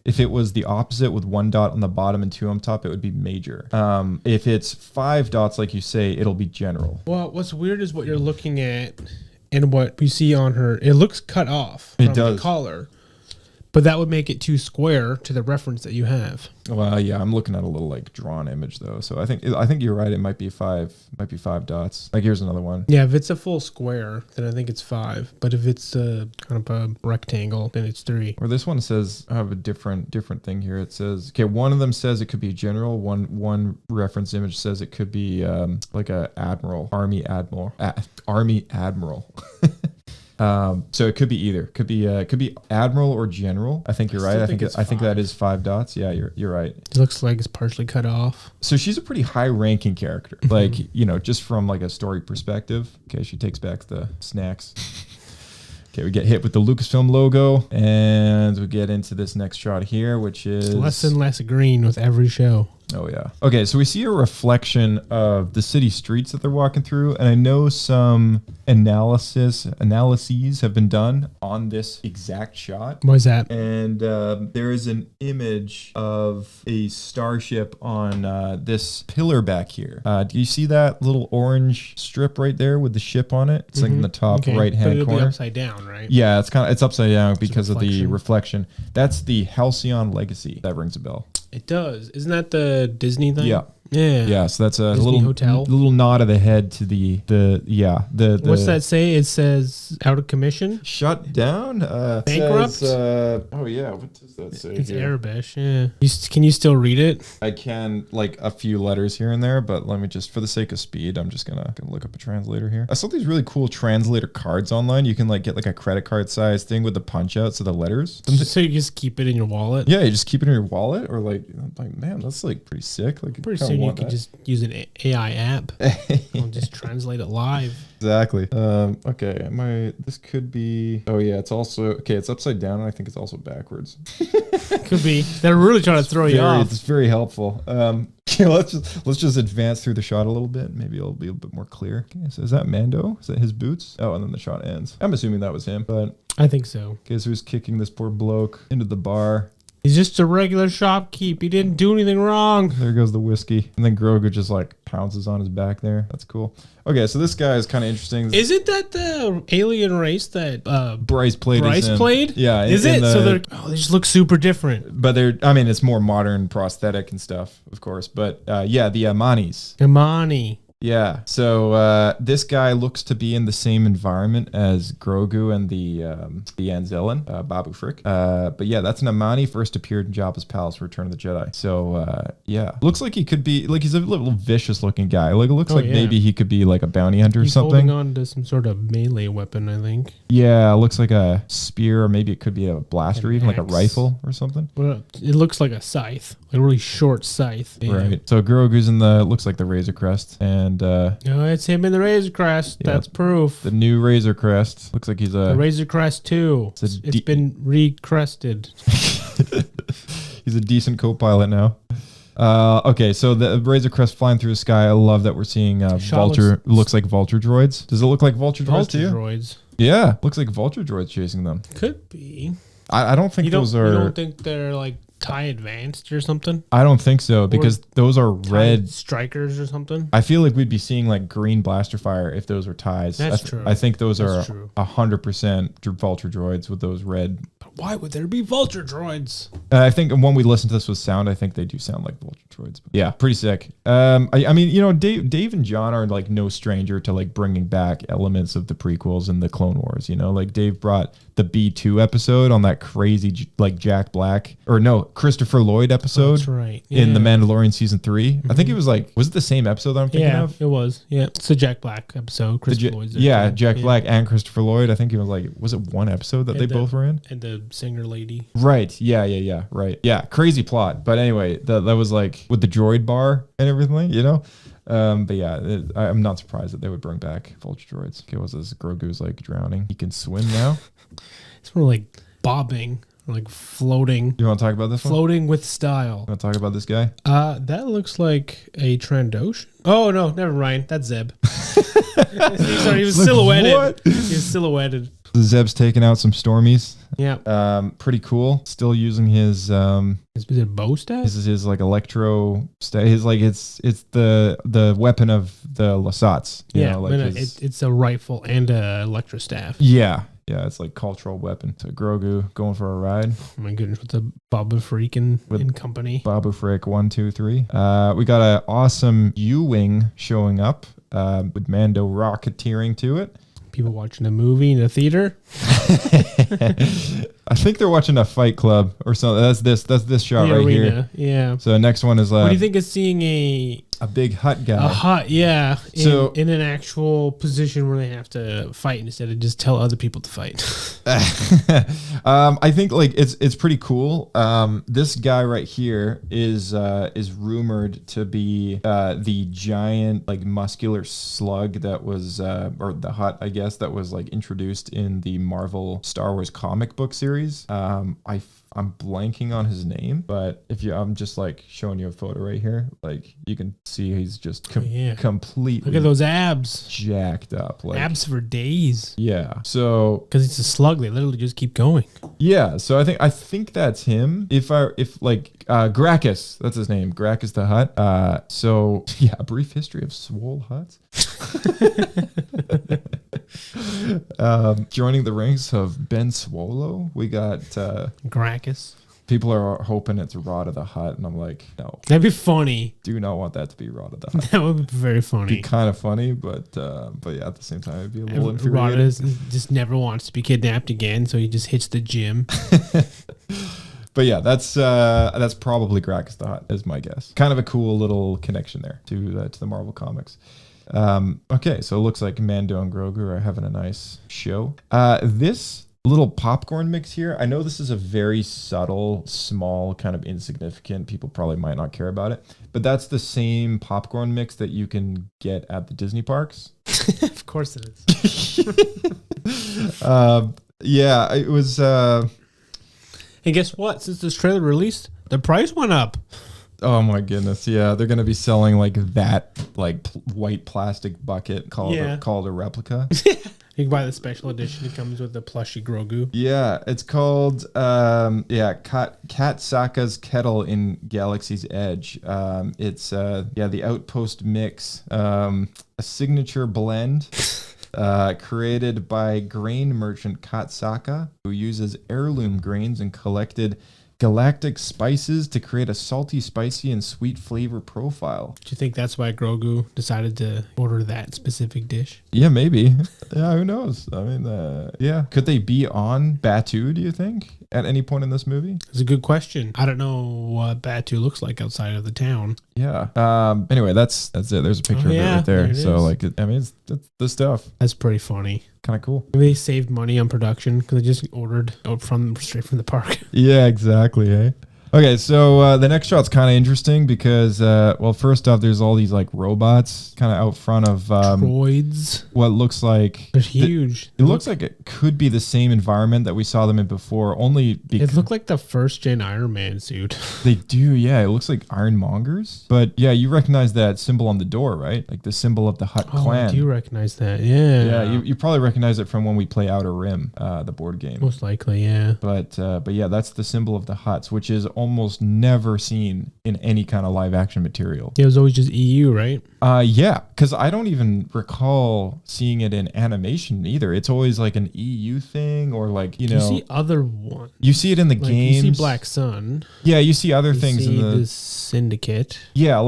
If it was the opposite with 1 dot on the bottom and 2 on top, it would be major. If it's 5 dots, like you say, it'll be general. Well, what's weird is what you're looking at and what we see on her. It looks cut off from the collar. But that would make it too square to the reference that you have. Well, yeah, I'm looking at a little like drawn image though, so I think you're right. It might be 5 dots. Like here's another one. Yeah, if it's a full square, then I think it's 5. But if it's kind of a rectangle, then it's 3. Or this one says, I have a different thing here. It says, okay, one of them says it could be general. One reference image says it could be like a army admiral. So it could be either. Could be admiral or general. I think you're right. I think that is 5 dots. Yeah, you're right. It looks like it's partially cut off. So she's a pretty high-ranking character. Like, you know, just from like a story perspective. Okay, she takes back the snacks. Okay, we get hit with the Lucasfilm logo, and we get into this next shot here, which is less and less green with every show. Oh yeah. Okay, so we see a reflection of the city streets that they're walking through, and I know some analyses have been done on this exact shot. What is that? And there is an image of a starship on this pillar back here. Do you see that little orange strip right there with the ship on it? It's like in the top right hand But it'll corner. be upside down, right? Yeah, it's upside down because of the reflection. That's the Halcyon Legacy. That rings a bell. It does. Isn't that the Disney thing? Yeah. Yeah. Yeah, so that's a Disney Hotel. little nod of the head to the What's that say? It says out of commission. Shut down. Bankrupt? Says, oh yeah, what does that say? It's here? Arabic. Yeah. Can you still read it? I can, like a few letters here and there, but let me just, for the sake of speed, I'm just gonna look up a translator here. I saw these really cool translator cards online. You can like get like a credit card size thing with the punch outs of the letters. So you just keep it in your wallet. Yeah, you just keep it in your wallet, or like man, that's like pretty sick. Like Pretty soon you can just use an AI app. I'll just translate it live. Exactly. Okay. This could be. Oh yeah. It's also okay. It's upside down, and I think it's also backwards. Could be. They're really trying to throw you off. It's very helpful. Okay, let's just advance through the shot a little bit. Maybe it'll be a bit more clear. Okay, so is that Mando? Is that his boots? Oh, and then the shot ends. I'm assuming that was him, but I think so. okay. So he's kicking this poor bloke into the bar. He's just a regular shopkeep. He didn't do anything wrong. There goes the whiskey. And then Grogu just like pounces on his back there. That's cool. Okay, so this guy is kind of interesting. Isn't that the alien race that Bryce played? Yeah. Is it? So they just look super different. But it's more modern prosthetic and stuff, of course. But yeah, the Amanis. Imani. Yeah. So this guy looks to be in the same environment as Grogu and the Anzellan, Babu Frick. But yeah, that's an Amani, first appeared in Jabba's palace, Return of the Jedi. So yeah, looks like he could be like, he's a little vicious looking guy. Like it looks like maybe he could be like a bounty hunter or something. He's holding on to some sort of melee weapon, I think. Yeah, it looks like a spear, or maybe it could be a blaster, even like a rifle or something. Well, it looks like a scythe, a really short scythe. Yeah. Right. So Grogu's looks like the Razor Crest, and no, it's him in the Razor Crest. Yeah, that's proof. The new Razor Crest looks like he's the Razor Crest 2. It's been re-crested. He's a decent co-pilot now. Okay, so the Razor Crest flying through the sky. I love that we're seeing Vulture. Looks like Vulture droids. Does it look like Vulture droids to you? Droids. Yeah, looks like Vulture droids chasing them. Could be. I don't think those are. You don't think they're like TIE Advanced or something? I don't think so, because those are red strikers or something. I feel like we'd be seeing like green blaster fire if those were TIEs. That's true. I think those are 100% Vulture droids with those red. But why would there be Vulture droids? I think when we listen to this with sound, I think they do sound like Vulture droids. But yeah, pretty sick. I mean, Dave and John are like no stranger to like bringing back elements of the prequels and the Clone Wars. Like Dave brought the B2 episode on that crazy like Jack Black Christopher Lloyd episode. That's right. In the Mandalorian season 3. I think it was it the same episode that I'm thinking of? Yeah, it was. Yeah, it's a Jack Black episode. Christopher Lloyd's Jack Black and Christopher Lloyd. I think it was it one episode that they both were in? And the singer lady. Right. Yeah. Right. Yeah. Crazy plot. But anyway, that was like with the droid bar and everything, but yeah, I'm not surprised that they would bring back Vulture droids. Okay, what's this? Grogu's like drowning. He can swim now. It's more like bobbing, like floating. You want to talk about this one? Floating with style. You want to talk about this guy? That looks like a Trandoshan. Oh no, never mind. That's Zeb. Sorry, he was silhouetted. What? He was silhouetted. Zeb's taking out some Stormies. Yeah. Pretty cool. Still using his is it bow staff? This is his like electro staff. His like it's the weapon of the Lasats. It's a rifle and a electro staff. Yeah. Yeah, it's like cultural weapon. So Grogu going for a ride. Oh my goodness, with the Babu Frick in company. Babu Frick 1, 2, 3. We got an awesome U-wing showing up with Mando rocketeering to it. People watching a movie in a theater. I think they're watching a Fight Club or something. That's this shot right arena. here. Yeah. So the next one is what do you think of seeing a a big hut guy. A hut, yeah. So- In an actual position where they have to fight instead of just tell other people to fight. I think like it's pretty cool. This guy right here is rumored to be the giant like muscular slug that was or the hut, I guess, that was like introduced in the Marvel Star Wars comic book series. I'm blanking on his name, but I'm just like showing you a photo right here. Like you can see he's just completely Look at those abs. jacked up. Like Abs for days. yeah. So Because it's a slug, they literally just keep going. yeah, so I think that's him. If Gracchus, that's his name, Gracchus the Hut. So yeah, a brief history of swole huts. Joining the ranks of Ben Swallow, we got Gracchus. people are hoping it's Rod of the Hut, and I'm like, no, That'd be funny. do not want that to be Rod of the Hut. That would be very funny. Be kind of funny, but yeah, at the same time, it'd be a little Rod infuriating. just never wants to be kidnapped again, so he just hits the gym. But yeah, that's probably Gracchus the Hut, is my guess. Kind of a cool little connection there to the Marvel comics. Okay, so it looks like Mando and Grogu are having a nice show. This little popcorn mix here, I know this is a very subtle, small, kind of insignificant. People probably might not care about it, but that's the same popcorn mix that you can get at the Disney parks. Of course it is. Yeah, it was. And guess what? Since this trailer released, the price went up. Oh my goodness! Yeah, they're gonna be selling like that, like white plastic bucket called a replica. You can buy the special edition. It comes with the plushy Grogu. Yeah, it's called Kat Saka's Kettle in Galaxy's Edge. It's the Outpost mix, a signature blend. Created by grain merchant Katsaka, who uses heirloom grains and collected galactic spices to create a salty, spicy, and sweet flavor profile. Do you think that's why Grogu decided to order that specific dish? Yeah, maybe. Yeah, who knows? I mean, yeah. Could they be on Batu, do you think, at any point in this movie? It's a good question. I don't know what Batu looks like outside of the town. Yeah. Anyway, that's it. There's a picture of it right there. So, like, I mean, it's the stuff. That's pretty funny. Kind of cool. Maybe they saved money on production because they just ordered straight from the park. Yeah, exactly. Hey. Okay, so the next shot's kind of interesting because, first off, there's all these like robots kind of out front of droids. What looks like they're huge. It looks like it could be the same environment that we saw them in before. Only because it looked like the first gen Iron Man suit. They do, yeah. It looks like Ironmongers, but yeah, you recognize that symbol on the door, right? Like the symbol of the Hutt clan. I do recognize that. Yeah. Yeah, you probably recognize it from when we play Outer Rim, the board game. Most likely, yeah. But yeah, that's the symbol of the Hutts, which is almost never seen in any kind of live action material. It was always just EU, right? Yeah, because I don't even recall seeing it in animation either. It's always like an EU thing, or like you see other ones. You see it in the games. You see Black Sun. Yeah, you see other things in the Syndicate. Yeah,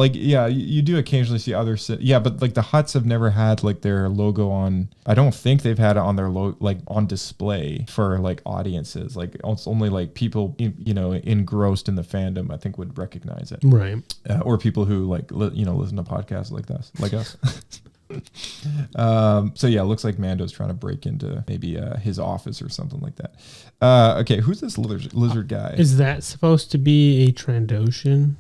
you do occasionally see other. Yeah, but like the Hutts have never had like their logo on. I don't think they've had it on their like on display for like audiences. Like it's only like people engrossed in the fandom, I think, would recognize it, right? Or people who like listen to podcasts like us. So yeah, it looks like Mando's trying to break into maybe his office or something like that. Okay, who's this lizard guy? Is that supposed to be a Trandoshan?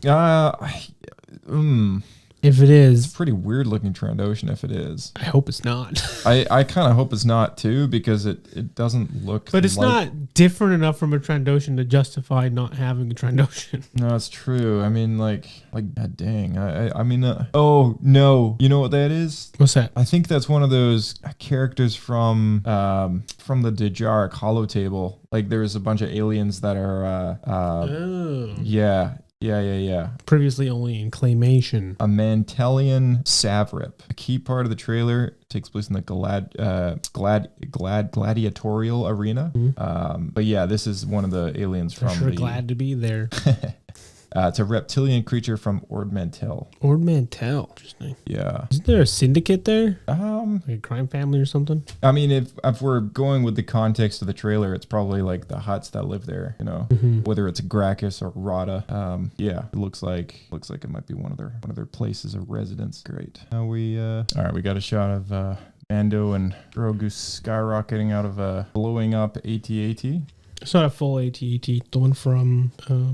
If it is, it's a pretty weird looking Trandoshan. If it is, I hope it's not. I kind of hope it's not too, because it doesn't look. But it's not different enough from a Trandoshan to justify not having a Trandoshan. No, it's true. I mean, like God dang. I mean, oh no, you know what that is? What's that? I think that's one of those characters from the Djarak holo table. Like there's a bunch of aliens that are. Yeah. Previously only in claymation. A Mantelian Savrip. A key part of the trailer takes place in the gladiatorial arena. Mm-hmm. But yeah, this is one of the aliens from glad to be there. It's a reptilian creature from Ord Mantell. Ord Mantell. Interesting. Yeah. Isn't there a syndicate there? Like a crime family or something? I mean, if we're going with the context of the trailer, it's probably like the Hutts that live there, you know, whether it's Gracchus or Rada. Yeah, it looks like it might be one of their places of residence. Great. All right, we got a shot of Mando and Grogu skyrocketing out of a blowing up AT-AT. It's not a full AT-AT, the one from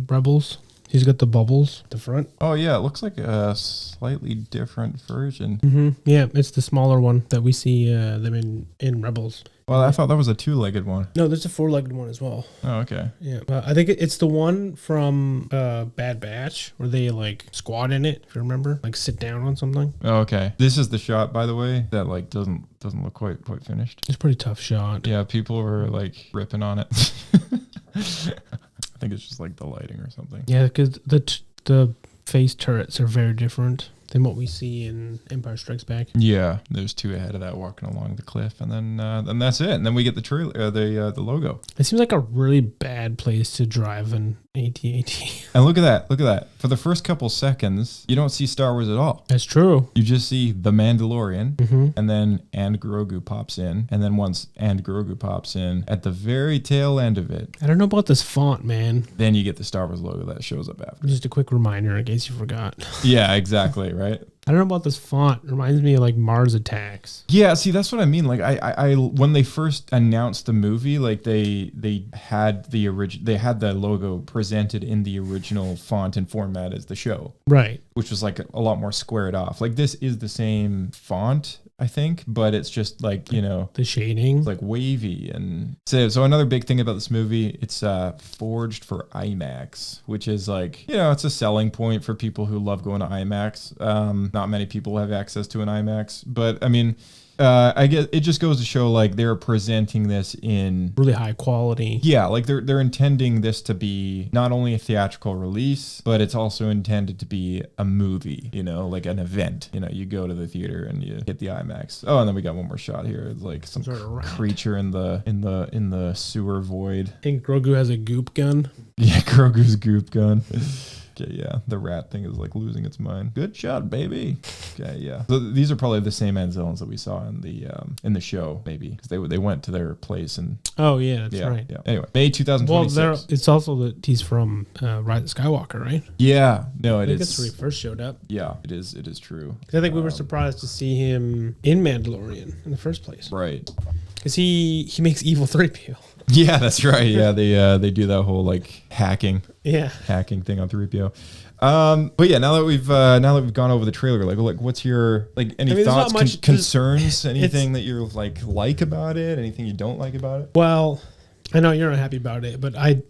Rebels. He's got the bubbles at the front. Oh, yeah. It looks like a slightly different version. Yeah, it's the smaller one that we see them in Rebels. Well, I thought that was a two-legged one. No, there's a four-legged one as well. Oh, okay. Yeah, I think it's the one from Bad Batch where they like squat in it, if you remember, like sit down on something. Oh, okay. This is the shot, by the way, that like doesn't look quite finished. It's a pretty tough shot. Yeah, people were like ripping on it. I think it's just like the lighting or something. Yeah, because the face turrets are very different than what we see in Empire Strikes Back. Yeah, there's two ahead of that walking along the cliff, and then that's it. And then we get the trailer, the logo. It seems like a really bad place to drive an AT-AT. And look at that. For the first couple seconds, you don't see Star Wars at all. That's true. You just see the Mandalorian, and then and Grogu pops in, and then once and Grogu pops in, at the very tail end of it, I don't know about this font, man. then you get the Star Wars logo that shows up after. Just a quick reminder in case you forgot. Yeah, exactly, right? I don't know about this font. It reminds me of like Mars Attacks. Yeah, see, that's what I mean. Like, I when they first announced the movie, like they had the logo presented in the original font and format as the show, Right. which was like a lot more squared off. Like, this is the same font, I think, but it's just like, you know, The shading. it's like wavy. And so another big thing about this movie, it's forged for IMAX, which is like, you know, it's a selling point for people who love going to IMAX. Not many people have access to an IMAX, but I mean, I guess it just goes to show like they're presenting this in Really high quality. yeah, like they're intending this to be not only a theatrical release, but it's also intended to be a movie, you know, like an event. You know, you go to the theater and you get the IMAX. Oh, and then we got one more shot here. It's like some Sort of rat. creature in the sewer void. I think Grogu has a goop gun. Yeah, Grogu's goop gun. Okay, yeah, the rat thing is like losing its mind. Good shot, baby. Okay, yeah. So these are probably the same Anzellans that we saw in the show, maybe, because they went to their place and Oh, yeah, that's yeah, right. yeah. Anyway, May Well, 2026. it's also that he's from Rise of Skywalker, right? Yeah, no, I it think that's where he is. first showed up. Yeah, it is. It is true. 'Cause I think we were surprised to see him in Mandalorian in the first place. Right. Because he makes evil 3PO. Yeah, that's right. Yeah, they do that whole like hacking Yeah. thing on 3PO. But yeah, now that we've gone over the trailer, like what's your like any I mean, there's thoughts, not much- concerns, anything that you're like about it, anything you don't like about it? Well, I know you're not happy about it, but I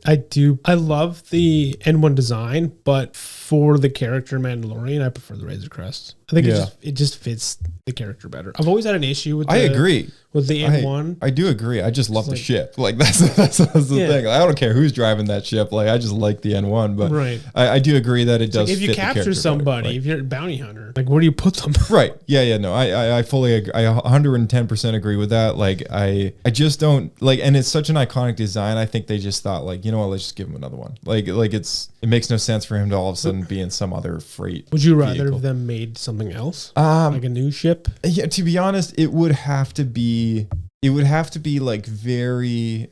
love the N1 design, but for the character Mandalorian, I prefer the Razor Crest. I think it just fits the character better. I've always had an issue with I agree. with the N1. I do agree. I just love the like- ship. Like that's the Yeah. thing. I don't care who's driving that ship. Like I just like the N1. But Right. I do agree that it does. If you fit the capture character somebody, better. if you're a bounty hunter, like where do you put them? Right. Yeah. No. I fully agree. I 110% agree with that. Like I just don't like, and it's such an iconic design. I think they just thought like, you know what, let's just give him another one. Like it makes no sense for him to all of a sudden be in some other freight. Would you rather vehicle. have them made something else? Like a new ship? Yeah, to be honest, it would have to be like very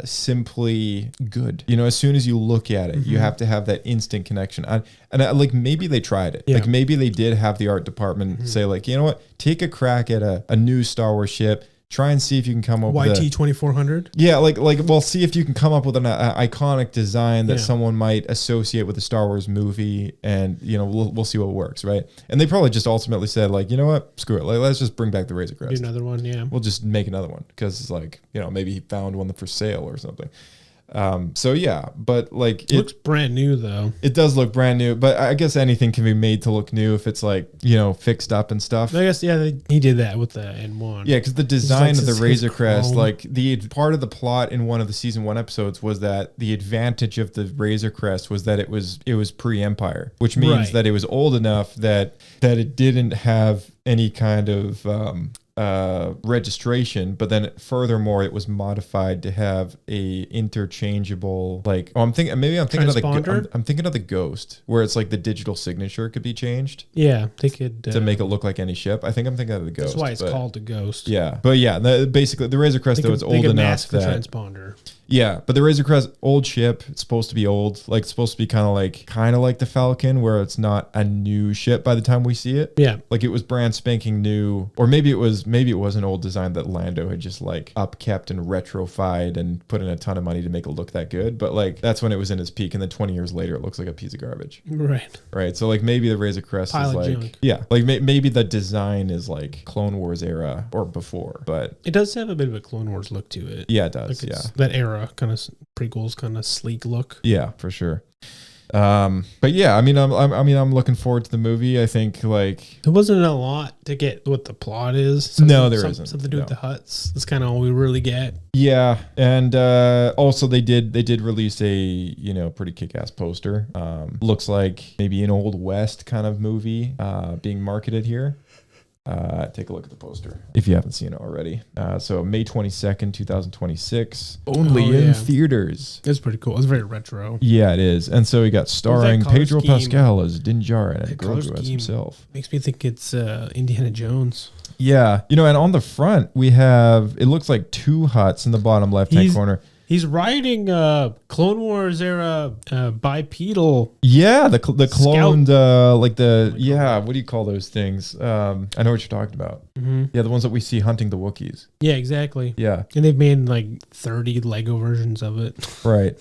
simply good. You know, as soon as you look at it, you have to have that instant connection. Like maybe they tried it. Yeah. Like maybe they did have the art department say like, you know what, take a crack at a new Star Wars ship. Try and see if you can come up with YT 2400? yeah, well, see if you can come up with an iconic design that Yeah. someone might associate with the Star Wars movie, and you know, we'll see what works, right? And they probably just ultimately said like, you know what, screw it, like let's just bring back the Razor Do Crest. another one, yeah. We'll just make another one because it's like, you know, maybe he found one for sale or something. So yeah, but like It looks brand new though. it does look brand new, but I guess anything can be made to look new if it's like, you know, fixed up and stuff. I guess, yeah, he did that with the N1. Yeah, because the design like of the his Razor Crest, chrome. like the part of the plot in one of the season 1 episodes was that the advantage of the Razor Crest was that it was pre-Empire, which means Right. that it was old enough that it didn't have any kind of registration, but then furthermore, it was modified to have a interchangeable, like, I'm thinking of the I'm thinking of the Ghost, where it's like the digital signature could be changed. Yeah, they could to make it look like any ship. I think I'm thinking of the Ghost. That's why it's called the Ghost. Yeah, but yeah, basically the Razor Crest though, it's old enough that transponder. Yeah, but the Razor Crest, old ship. It's supposed to be old. Like, it's supposed to be kind of like the Falcon, where it's not a new ship by the time we see it. Yeah, like it was brand spanking new, or maybe it was an old design that Lando had just like upkept and retrofied and put in a ton of money to make it look that good. But like that's when it was in its peak, and then 20 years later, it looks like a piece of garbage. Right. So like maybe the Razor Crest is like junk. Yeah, like maybe the design is like Clone Wars era or before, but it does have a bit of a Clone Wars look to it. Yeah, it does. Like that era kind of prequels, kind of sleek look. Yeah, for sure. But yeah, I mean, I'm looking forward to the movie. I think like there wasn't a lot to get what the plot is. There isn't. Something to do with the huts. That's kind of all we really get. Yeah, and also they did release a pretty kick-ass poster. Looks like maybe an Old West kind of movie being marketed here. Take a look at the poster if you haven't seen it already. So May 22nd, 2026, only in theaters. It's pretty cool. It's very retro. Yeah, it is. And so we got starring Pedro Pascal as Din Djarin and Grogu as himself. Makes me think it's Indiana Jones. Yeah, and on the front we have, it looks like two huts in the bottom left-hand corner. He's riding Clone Wars era bipedal. Yeah, the cloned what do you call those things? I know what you're talking about. Mm-hmm. Yeah, the ones that we see hunting the Wookiees. Yeah, exactly. Yeah, and they've made like 30 Lego versions of it. Right.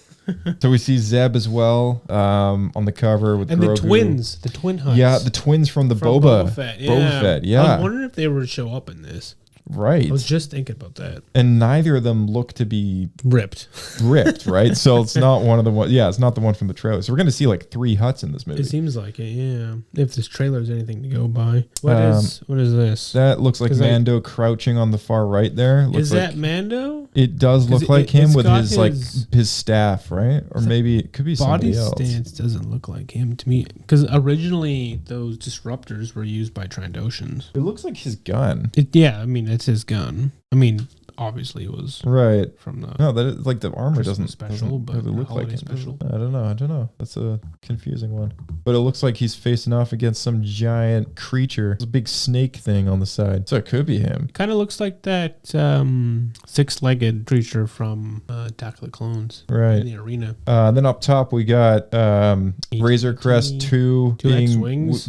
So we see Zeb as well on the cover with and Grogu. the twin huts. Yeah, the twins from Boba Fett. Yeah. Boba Fett. Yeah. I was wondering if they were to show up in this. Right. I was just thinking about that. And neither of them look to be ripped, right? So it's not one of the one. Yeah, it's not the one from the trailer. So we're going to see like 3 huts in this movie. It seems like it, yeah. If this trailer is anything to go by. What is this? That looks like Mando crouching on the far right there. Is that Mando? It does look like him with his staff, right? Or maybe it could be somebody else. Body stance doesn't look like him to me. Because originally those disruptors were used by Trandoshans. It looks like his gun. Yeah, I mean, it's his gun. I mean, obviously it was from the that is, like the armor doesn't really look like him. Special. I don't know. That's a confusing one. But it looks like he's facing off against some giant creature. There's a big snake thing on the side, so it could be him. Kind of looks like that 6-legged creature from Attack of the Clones, right? In the arena. Then up top we got Razor Crest 2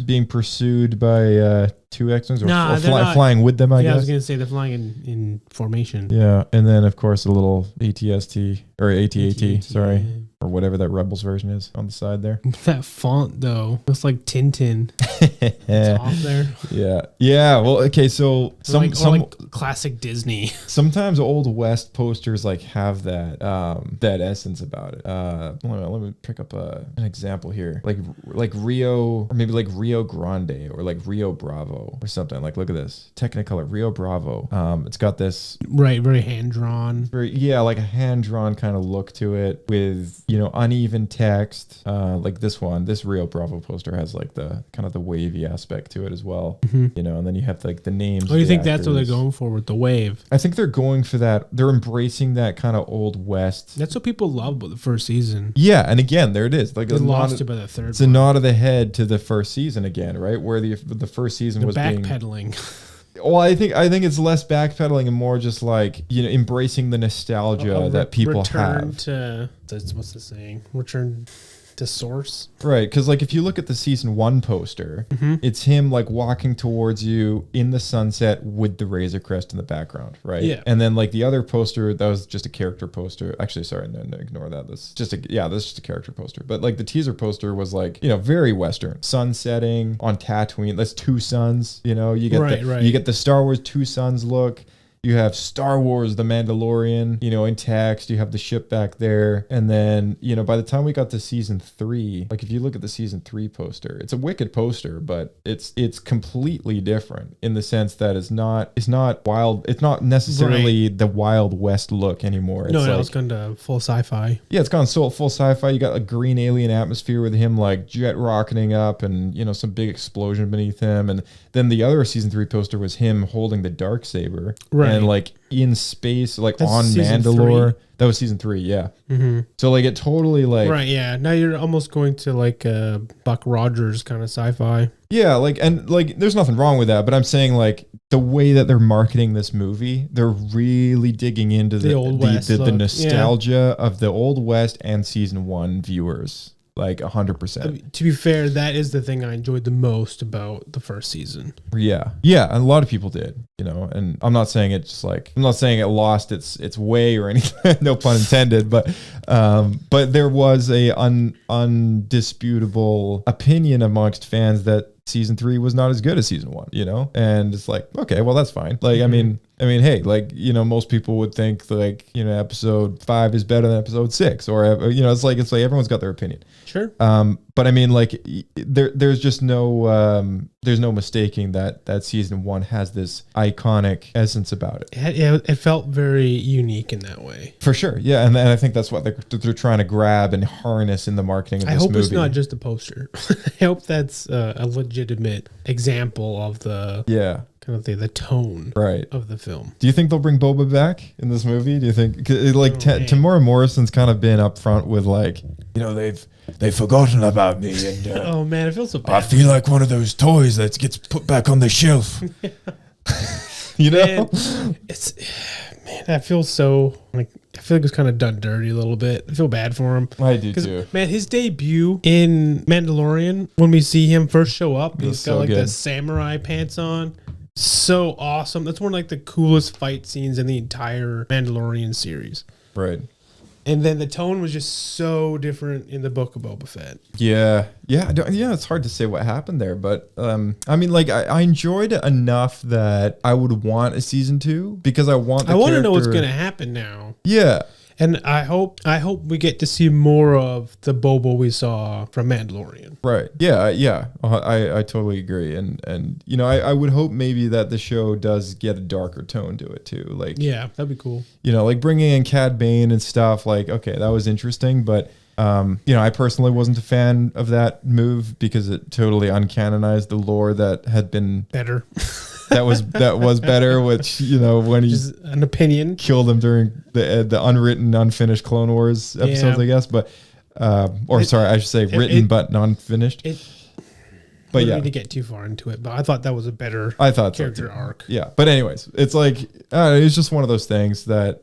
being pursued by 2 X-Wings flying with them, I guess. I was going to say they're flying in formation. Yeah, and then of course a little AT-ST, or AT-AT, sorry. Or whatever that Rebels version is on the side there. That font, though, looks like Tintin. It's off there. Yeah. Well, okay. So some classic Disney. Sometimes Old West posters like have that essence about it. Let me pick up an example here, like Rio, or maybe like Rio Grande, or like Rio Bravo, or something. Like, look at this Technicolor Rio Bravo. It's got this very hand drawn. Like a hand drawn kind of look to it with uneven text, like this Rio Bravo poster has like the kind of the wavy aspect to it as well, and then you have like the names. Oh, you think that's what they're going for with the wave? I think they're going for that. They're embracing that kind of Old West. That's what people loved with the first season. Yeah, and again, there it is. Like they lost it by the third. It's a nod of the head to the first season again, right? Where the first season was backpedaling. Well, I think it's less backpedaling and more just like embracing the nostalgia that people have. What's the saying? Return to source. Right, because like if you look at the season 1 poster, it's him like walking towards you in the sunset with the Razor Crest in the background, right? Yeah. And then like the other poster, that was just a character poster. Actually, sorry, no, ignore that. That's just a character poster. But like the teaser poster was like very Western, sun setting on Tatooine. That's 2 suns. You get the Star Wars 2 suns look. You have Star Wars, The Mandalorian, you know, in text. You have the ship back there. And then, you know, by the time we got to season 3, like if you look at the season 3 poster, it's a wicked poster, but it's completely different in the sense that it's not wild. It's not necessarily the Wild West look anymore. It's gone to full sci-fi. Yeah, it's gone full sci-fi. You got a green alien atmosphere with him like jet rocketing up and, you know, some big explosion beneath him. And then the other season 3 poster was him holding the Darksaber. Right. And like in space, like that's on season Mandalore. 3. That was season 3, yeah. Mm-hmm. So like it totally like... Right, yeah. Now you're almost going to like Buck Rogers kind of sci-fi. Yeah, like, and like there's nothing wrong with that, but I'm saying like the way that they're marketing this movie, they're really digging into the Old West the nostalgia of the Old West and season 1 viewers. Like 100%. To be fair, that is the thing I enjoyed the most about the first season. Yeah. Yeah. And a lot of people did, you know, and I'm not saying it lost its way or anything, no pun intended, but there was a undisputable opinion amongst fans that season 3 was not as good as season 1, you know? And it's like, okay, well, that's fine. Like, I mean, hey, like, you know, most people would think like, you know, episode 5 is better than episode 6 or, you know, it's like everyone's got their opinion. Sure. But I mean, like there's just no, there's no mistaking that season 1 has this iconic essence about it. It felt very unique in that way. For sure. Yeah. And I think that's what they're trying to grab and harness in the marketing of this movie. I hope it's not just a poster. I hope that's a legitimate example of the kind of the tone of the film. Do you think they'll bring Boba back in this movie? Do you think like Tamora Morrison's kind of been upfront with like, you know, they've forgotten about me and oh man, it feels so bad. I feel like one of those toys that gets put back on the shelf. You know, that feels so like I feel like it's kind of done dirty a little bit. I feel bad for him. I do too. Man, his debut in Mandalorian, when we see him first show up, he's got like the samurai pants on. So awesome. That's one of like the coolest fight scenes in the entire Mandalorian series. Right. And then the tone was just so different in the Book of Boba Fett. Yeah. It's hard to say what happened there, but I mean, like I enjoyed it enough that I would want a season 2 because I want to know what's going to happen now. Yeah. And I hope we get to see more of the Boba we saw from Mandalorian. Right. Yeah. I totally agree. And you know, I would hope maybe that the show does get a darker tone to it too. Like, yeah, that'd be cool. You know, like bringing in Cad Bane and stuff. Like, okay, that was interesting, but you know, I personally wasn't a fan of that move because it totally uncanonized the lore that had been better. that was better, which, you know, when he just an opinion killed him during the unwritten, unfinished Clone Wars episodes, I guess. But sorry, I should say written but non-finished. But yeah, need to get too far into it. But I thought that was a better character arc. Yeah, but anyways, it's like it's just one of those things that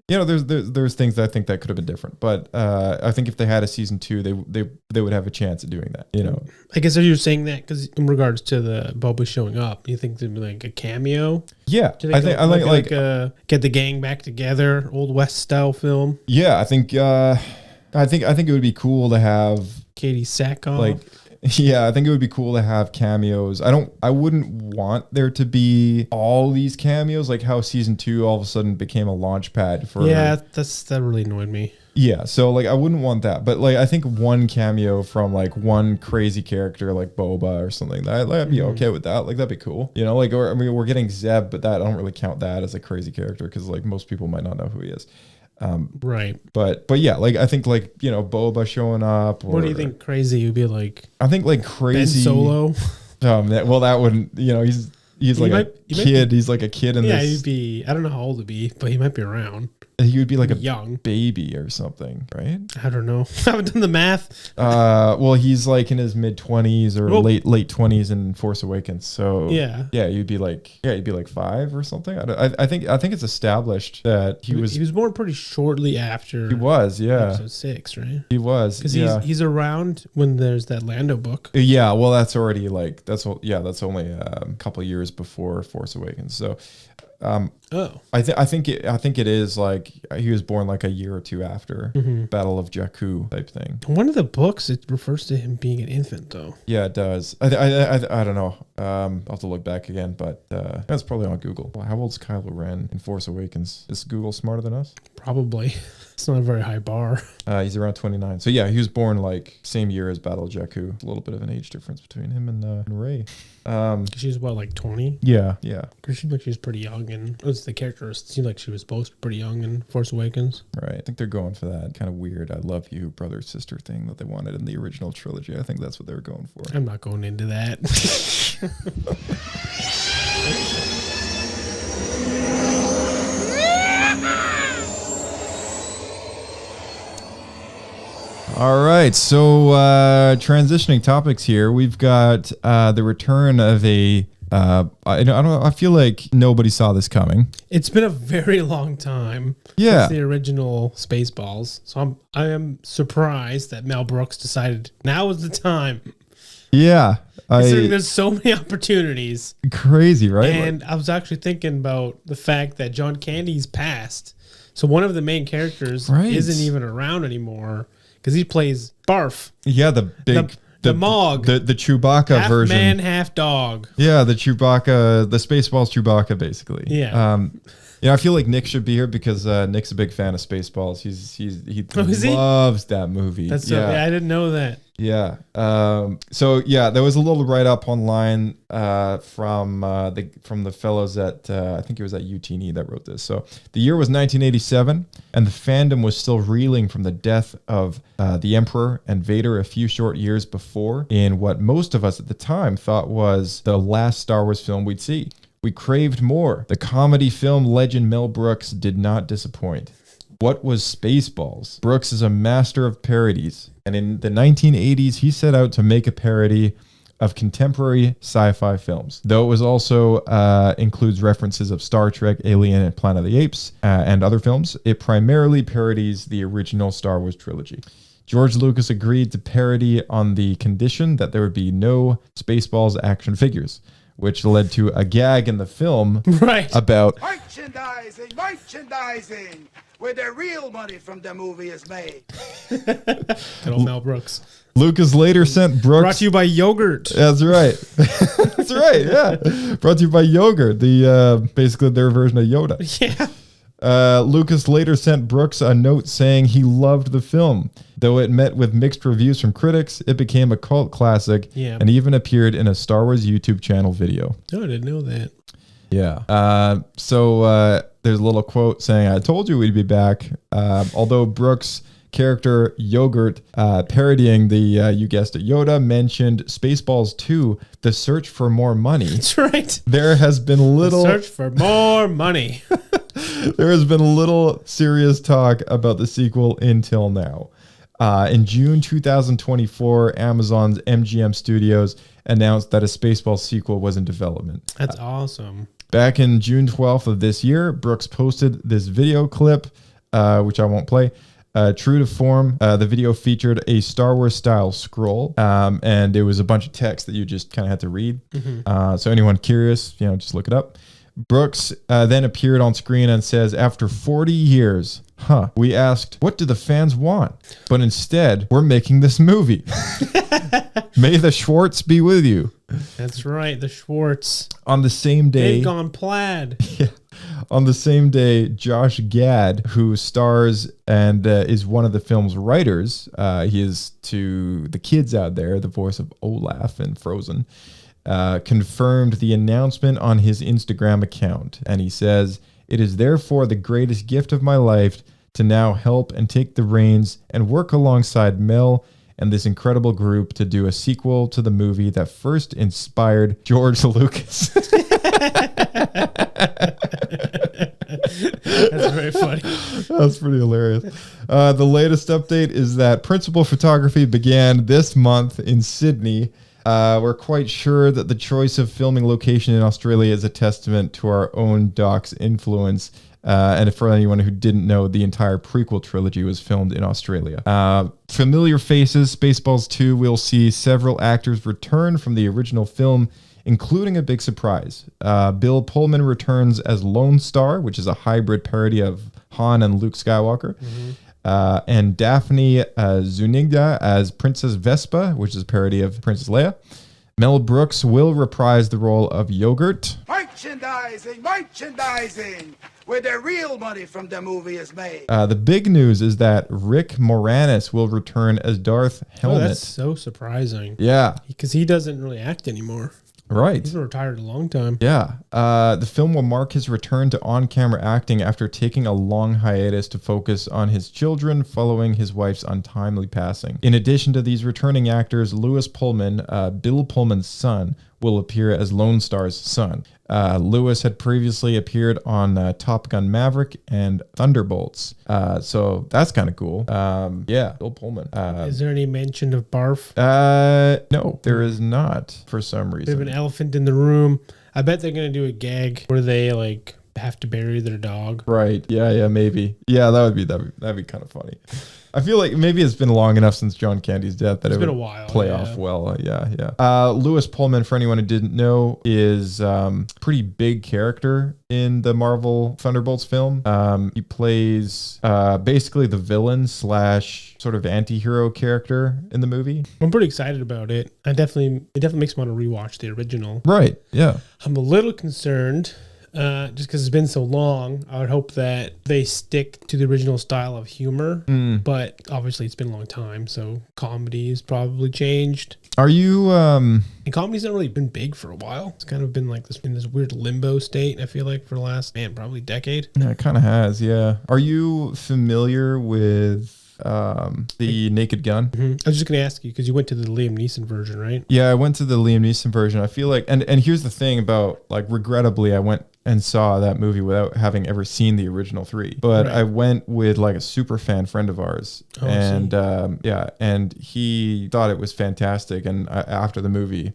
you know, there's things that I think that could have been different. But I think if they had a season 2, they would have a chance at doing that. You know, I guess you're saying that because in regards to the Boba showing up, you think there'd be like a cameo? Yeah, I think like get the gang back together, Old West style film. Yeah, I think it would be cool to have Katie Sackhoff. Like, yeah, I think it would be cool to have cameos. I wouldn't want there to be all these cameos, like how season 2 all of a sudden became a launch pad for. Yeah, that really annoyed me. Yeah, so like I wouldn't want that, but like I think one cameo from like one crazy character like Boba or something, I'd be okay with that. Like that'd be cool, you know. Like, or I mean, we're getting Zeb, but I don't really count that as a crazy character because like most people might not know who he is. Right. But yeah, like I think like, you know, Boba showing up. What do you think crazy would be like? I think like crazy Ben Solo. Well, that wouldn't, you know, he's like a kid. He's like a kid in this. Yeah, he'd be, I don't know how old he'd be, but he might be around. He would be like a young baby or something, right? I don't know. I haven't done the math. Well, he's like in his mid-20s or late 20s in Force Awakens. So yeah, you'd be like 5 or something. I think it's established that he was born pretty shortly after. He was, yeah, episode 6, right? He was, because he's around when there's that Lando book. Yeah, well, that's already like that's only a couple years before Force Awakens. So. I think it is like he was born like a year or two after Battle of Jakku type thing. One of the books, it refers to him being an infant, though. Yeah, it does. I don't know. I'll have to look back again, but that's probably on Google. How old's Kylo Ren in Force Awakens? Is Google smarter than us? Probably. It's not a very high bar. He's around 29. So yeah, he was born like same year as Battle of Jakku. A little bit of an age difference between him and Rey. She's what, like 20? Yeah. Because she seemed like she was pretty young, and it was the character seemed like she was supposed to be pretty young in Force Awakens. Right. I think they're going for that kind of weird "I love you" brother sister thing that they wanted in the original trilogy. I think that's what they were going for. I'm not going into that. All right, so transitioning topics here, we've got the return of a. I feel like nobody saw this coming. It's been a very long time since the original Spaceballs, so I am surprised that Mel Brooks decided now is the time. Yeah, Considering there's so many opportunities. Crazy, right? And I was actually thinking about the fact that John Candy's passed, so one of the main characters isn't even around anymore. Because he plays Barf. Yeah, the big... The Mog. The Chewbacca half version. Half man, half dog. Yeah, the Chewbacca, the Spaceballs Chewbacca, basically. Yeah. I feel like Nick should be here because Nick's a big fan of Spaceballs. He loves that movie. That's I didn't know that. Yeah. There was a little write-up online from the fellows at I think it was at UTNE that wrote this. So the year was 1987, and the fandom was still reeling from the death of the Emperor and Vader a few short years before in what most of us at the time thought was the last Star Wars film we'd see. We craved more. The comedy film legend Mel Brooks did not disappoint. What was Spaceballs? Brooks is a master of parodies, and in the 1980s, he set out to make a parody of contemporary sci-fi films, though it was also includes references of Star Trek, Alien, and Planet of the Apes, and other films. It primarily parodies the original Star Wars trilogy. George Lucas agreed to parody on the condition that there would be no Spaceballs action figures, which led to a gag in the film about merchandising, where the real money from the movie is made. Good old Mel Brooks. Lucas later sent Brooks... Brought to you by yogurt. That's right. That's right, yeah. Brought to you by yogurt, basically their version of Yoda. Yeah. Lucas later sent Brooks a note saying he loved the film. Though it met with mixed reviews from critics, it became a cult classic and even appeared in a Star Wars YouTube channel video. Oh, I didn't know that. Yeah. So there's a little quote saying, "I told you we'd be back." Although Brooks' character Yogurt parodying the, you guessed it, Yoda mentioned Spaceballs 2, The Search for More Money. That's right. There has been little... The Search for More Money. There has been little serious talk about the sequel until now. In June 2024, Amazon's MGM Studios announced that a Spaceballs sequel was in development. That's awesome. Back in June 12th of this year, Brooks posted this video clip, which I won't play. True to form, the video featured a Star Wars style scroll, and it was a bunch of text that you just kind of had to read. So anyone curious, just look it up. Brooks then appeared on screen and says, "After 40 years, we asked, what do the fans want? But instead, we're making this movie. May the Schwartz be with you." That's right, the Schwartz. On the same day... Big on plaid. Yeah. On the same day, Josh Gad, who stars and is one of the film's writers, he is to the kids out there, the voice of Olaf in Frozen, confirmed the announcement on his Instagram account. And he says, "It is therefore the greatest gift of my life to now help and take the reins and work alongside Mel and this incredible group to do a sequel to the movie that first inspired George Lucas." That's very funny. That's pretty hilarious. The latest update is that principal photography began this month in Sydney. We're quite sure that the choice of filming location in Australia is a testament to our own doc's influence. And for anyone who didn't know, the entire prequel trilogy was filmed in Australia. Familiar faces, Spaceballs 2 will see several actors return from the original film, including a big surprise. Bill Pullman returns as Lone Star, which is a hybrid parody of Han and Luke Skywalker. And Daphne Zuniga as Princess Vespa, which is a parody of Princess Leia. Mel Brooks will reprise the role of Yogurt. Merchandising, where the real money from the movie is made. The big news is that Rick Moranis will return as Darth Helmet. Oh, that's so surprising. Yeah. Because he doesn't really act anymore. Right. He's been retired a long time. Yeah. The film will mark his return to on-camera acting after taking a long hiatus to focus on his children following his wife's untimely passing. In addition to these returning actors, Lewis Pullman, Bill Pullman's son, will appear as Lone Star's son. Lewis had previously appeared on Top Gun Maverick and Thunderbolts. So that's kind of cool. Yeah, Bill Pullman. Is there any mention of barf? No, there is not for some Bit of reason. an elephant in the room. I bet they're going to do a gag where they like have to bury their dog. Right. Yeah, maybe. Yeah, that'd be kind of funny. I feel like maybe it's been long enough since John Candy's death that It's it been would a while, play yeah. off well. Yeah. Lewis Pullman, for anyone who didn't know, is pretty big character in the Marvel Thunderbolts film. He plays basically the villain / sort of anti-hero character in the movie. I'm pretty excited about it. It definitely makes me want to rewatch the original. Right. Yeah. I'm a little concerned. Just because it's been so long, I would hope that they stick to the original style of humor. But obviously, it's been a long time, so comedy has probably changed. Are you? And comedy's not really been big for a while. It's kind of been like this in this weird limbo state. I feel like for the last probably decade. Yeah, it kind of has. Yeah. Are you familiar with the Naked Gun? I was just gonna ask you because you went to the Liam Neeson version, right? Yeah, I went to the Liam Neeson version. I feel like, and here's the thing about, like, regrettably, I went and saw that movie without having ever seen the original 3. But Right. I went with like a super fan friend of ours, and and he thought it was fantastic. And after the movie,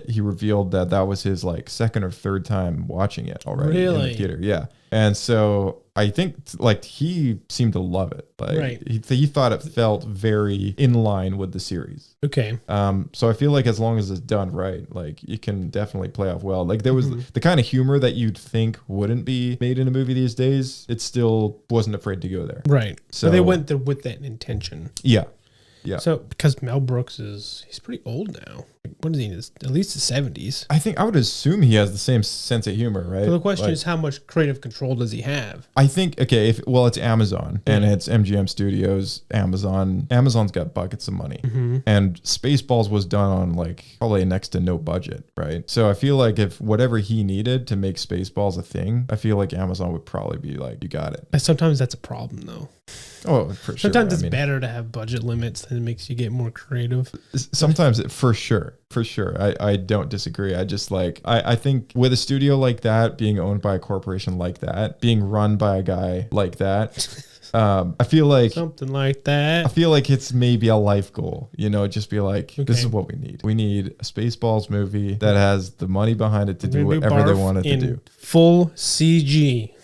he revealed that was his like second or third time watching it already in Really? the theater. Yeah. And so I think like he seemed to love it. Like Right. he thought it felt very in line with the series. Okay. So I feel like as long as it's done right, like you can definitely play off well. Like there was the kind of humor that you'd think wouldn't be made in a movie these days. It still wasn't afraid to go there. Right. So So- they went there with that intention. Yeah. Yeah. So because Mel Brooks he's pretty old now. Like, what is he? At least the 70s. I think I would assume he has the same sense of humor, right? So the question Like, is, how much creative control does he have? I think, okay, it's Amazon and it's MGM Studios, Amazon's got buckets of money, and Spaceballs was done on like probably next to no budget, right? So I feel like if whatever he needed to make Spaceballs a thing, I feel like Amazon would probably be like, you got it. But sometimes that's a problem, though. Oh, for sure. Sometimes I it's mean, better to have budget limits and it makes you get more creative. Sometimes for sure. I don't disagree. I just like, I think with a studio like that, being owned by a corporation like that, being run by a guy like that, I feel like Something like that. I feel like it's maybe a life goal, just be like, this Okay. is what we need. We need a Spaceballs movie that has the money behind it to do We're gonna whatever they barf want it to in do. full CG.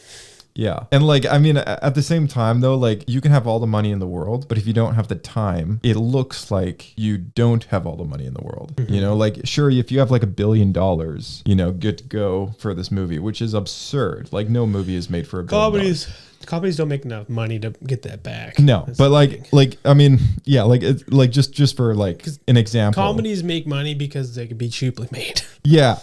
Yeah. And like, I mean, at the same time though, like you can have all the money in the world, but if you don't have the time, it looks like you don't have all the money in the world. Like sure, if you have like $1 billion, good to go for this movie, which is absurd. Like no movie is made for $1 billion. Comedies don't make enough money to get that back. No, That's but the thing. like I mean, yeah, like it's like just for like an example. Comedies make money because they can be cheaply made. Yeah,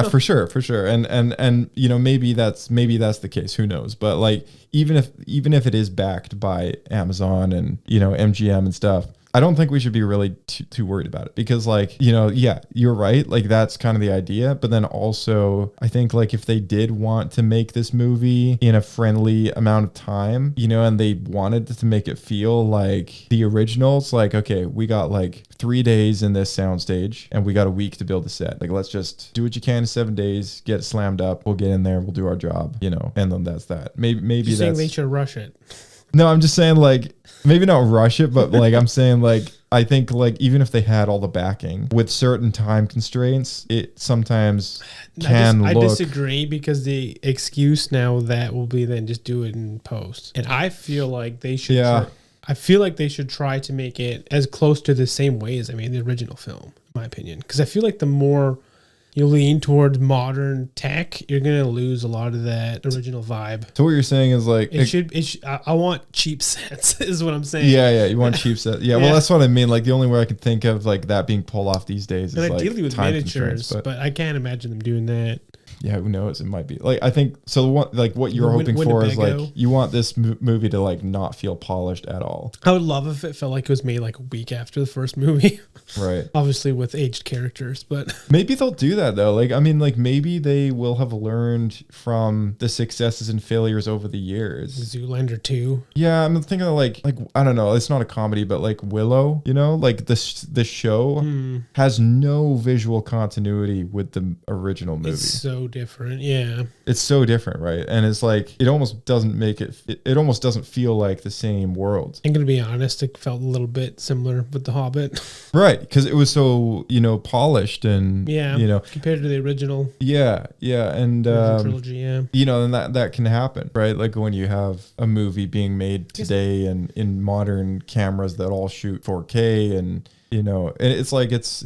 for sure. And maybe that's the case. Who knows? But like even if it is backed by Amazon and MGM and stuff, I don't think we should be really too worried about it because like, yeah, you're right. Like that's kind of the idea. But then also I think like if they did want to make this movie in a friendly amount of time, and they wanted to make it feel like the originals, like, okay, we got like 3 days in this soundstage and we got a week to build a set. Like, let's just do what you can in 7 days, get it slammed up. We'll get in there. We'll do our job, and then that's that. Maybe You're saying that's, they should rush it. no, I'm just saying like, maybe not rush it, but like I'm saying like I think like even if they had all the backing with certain time constraints, it sometimes can I look. disagree because the excuse now that will be then just do it in post. And I feel like they should. Yeah. I feel like they should try to make it as close to the same way as the original film, in my opinion. Because I feel like the more you lean towards modern tech, you're gonna lose a lot of that original vibe. So what you're saying is like I want cheap sets, is what I'm saying. Yeah, you want cheap sets. Yeah, well, that's what I mean. Like the only way I could think of like that being pulled off these days is and like ideally with time miniatures, constraints. but I can't imagine them doing that. Yeah, who knows? It might be like I think so. What you're hoping for is like you want this movie to like not feel polished at all. I would love if it felt like it was made like a week after the first movie. Right. Obviously with aged characters, but maybe they'll do that though. Like I mean, like maybe they will have learned from the successes and failures over the years. Zoolander 2. Yeah, I'm thinking of like I don't know. It's not a comedy, but like Willow. You know, like the show has no visual continuity with the original movie. It's so different. Yeah. It's so different, right? And it's like it almost doesn't make it almost doesn't feel like the same world. I'm gonna be honest, it felt a little bit similar with The Hobbit. Right, because it was so, polished and compared to the original. Yeah, and trilogy, yeah. And that can happen, right? Like when you have a movie being made today and in modern cameras that all shoot 4K and and it's like it's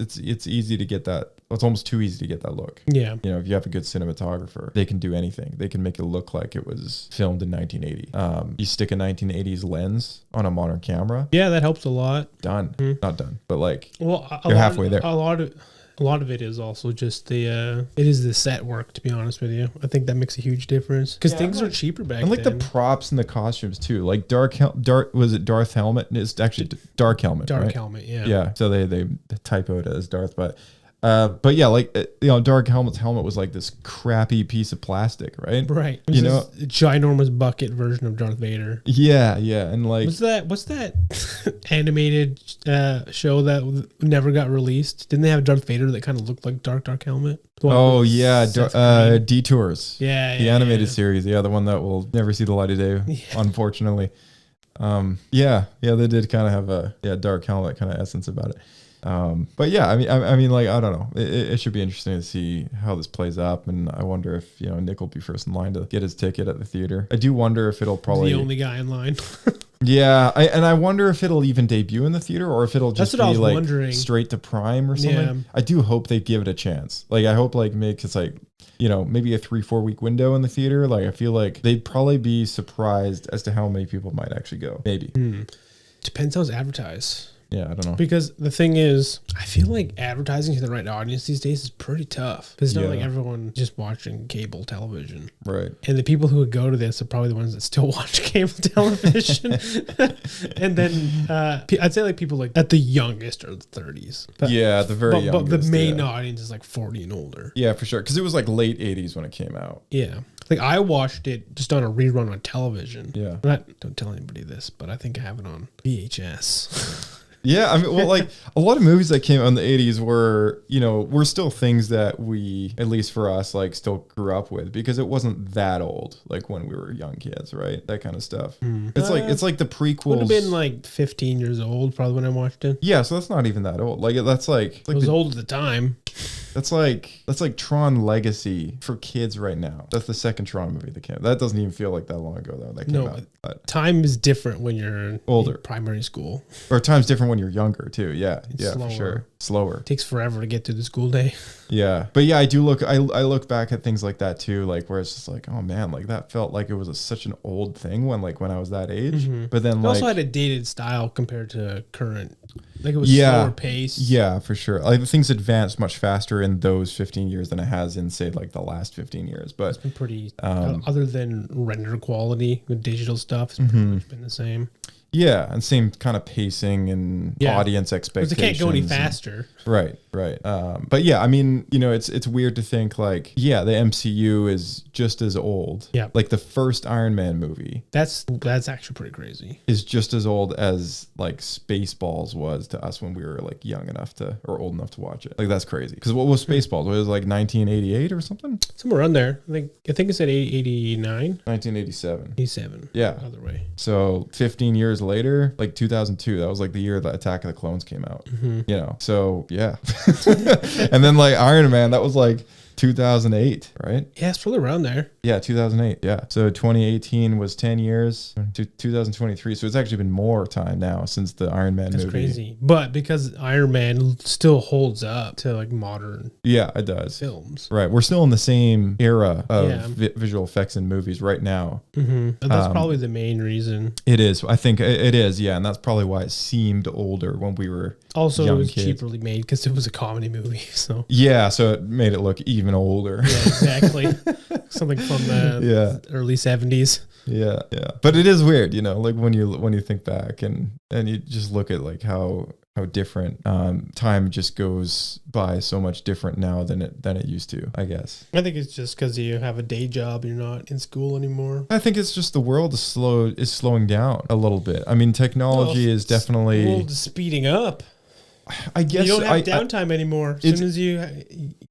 easy to get that. It's almost too easy to get that look. Yeah. If you have a good cinematographer, they can do anything. They can make it look like it was filmed in 1980. You stick a 1980s lens on a modern camera. Yeah, that helps a lot. Done. Not done, but like you're halfway there. A lot of it is also just it is the set work, to be honest with you. I think that makes a huge difference because things are cheaper back then. And like the props and the costumes too. Like was it Darth Helmet? It's actually Dark Helmet. Dark Helmet, yeah. Yeah. So they typoed it as Darth, but yeah, like Dark Helmet's helmet was like this crappy piece of plastic, right? Right. It was this ginormous bucket version of Darth Vader. Yeah, and like what's that animated show that never got released? Didn't they have Darth Vader that kind of looked like Dark Helmet? Oh yeah, Detours. Yeah, the animated series. Yeah, the one that will never see the light of day, unfortunately. Yeah, they did kind of have a Dark Helmet kind of essence about it. But yeah, I mean, like I don't know. It should be interesting to see how this plays up, and I wonder if Nick will be first in line to get his ticket at the theater. I do wonder if it'll probably He's the only guy in line. Yeah, I wonder if it'll even debut in the theater or if it'll just be like wondering. Straight to Prime or something. Yeah. I do hope they give it a chance. Like I hope it's like maybe a 3-4 week window in the theater. Like I feel like they'd probably be surprised as to how many people might actually go. Maybe. Depends how it's advertised. Yeah, I don't know. Because the thing is, I feel like advertising to the right audience these days is pretty tough. Because it's not like everyone just watching cable television. Right. And the people who would go to this are probably the ones that still watch cable television. And then I'd say like people like at the youngest are the 30s. But, yeah, the very youngest. But the main audience is like 40 and older. Yeah, for sure. Because it was like late 80s when it came out. Yeah. Like I watched it just on a rerun on television. Yeah. Don't tell anybody this, but I think I have it on VHS. Yeah, I mean, well, like a lot of movies that came out in the 80s were still things that we, at least for us, like still grew up with because it wasn't that old, like when we were young kids, right? That kind of stuff. It's like the prequels. Would have been like 15 years old probably when I watched it. Yeah, so that's not even that old. Like that's like it was old at the time. That's like Tron Legacy for kids right now. That's the second Tron movie that came out. That doesn't even feel like that long ago though. That came out. But time is different when you're older, in primary school. Or time's different when you're younger too. Yeah, slower. For sure. Slower. It takes forever to get through the school day. Yeah, but yeah, I do look. I look back at things like that too, like where it's just like, oh man, like that felt like it was such an old thing when I was that age. But then it also had a dated style compared to current. Like it was slower pace. Yeah, for sure. Like things advanced much faster in those 15 years than it has in say like the last 15 years. But it's been pretty. Other than render quality with digital stuff, it's pretty much been the same. Yeah, and same kind of pacing and audience expectations. Because it can't go any faster. Right. But yeah, I mean, it's weird to think like, yeah, the MCU is just as old. Yeah. Like the first Iron Man movie. That's actually pretty crazy. Is just as old as like Spaceballs was to us when we were like young enough or old enough to watch it. Like that's crazy. Because what was Spaceballs? Was it like 1988 or something? Somewhere around there. I think it said 89. 1987. 87. Yeah. Other way. So 15 years later, like 2002, that was like the year that Attack of the Clones came out. So yeah. And then like Iron Man, that was like 2008, right? Yeah, it's probably around there. Yeah, 2008. Yeah. So 2018 was 10 years to 2023. So it's actually been more time now since the Iron Man That's movie. crazy. But because Iron Man still holds up to like modern Yeah, it does. films. Right. We're still in the same era of Yeah. visual effects in movies right now. That's probably the main reason. It is. I think it is. Yeah. And that's probably why it seemed older when we were Also, young it was kids. cheaply made because it was a comedy movie. So Yeah. So it made it look even older. yeah, exactly. Something from the Yeah. early 70s. Yeah, yeah. But it is weird, you know, like when you think back and you just look at like how different time just goes by so much different now than it used to, I guess. I think it's just because you have a day job, you're not in school anymore. I think it's just the world is slowing down a little bit. I mean, technology is definitely The world is speeding up. I guess You don't have downtime anymore. As soon as you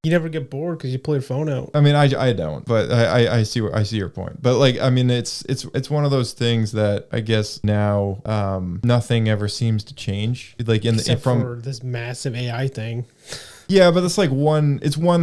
never get bored because you pull your phone out. I mean, I don't, but I see your point. But like, I mean, it's one of those things that I guess now nothing ever seems to change. Like Except for this massive AI thing. Yeah, but it's like one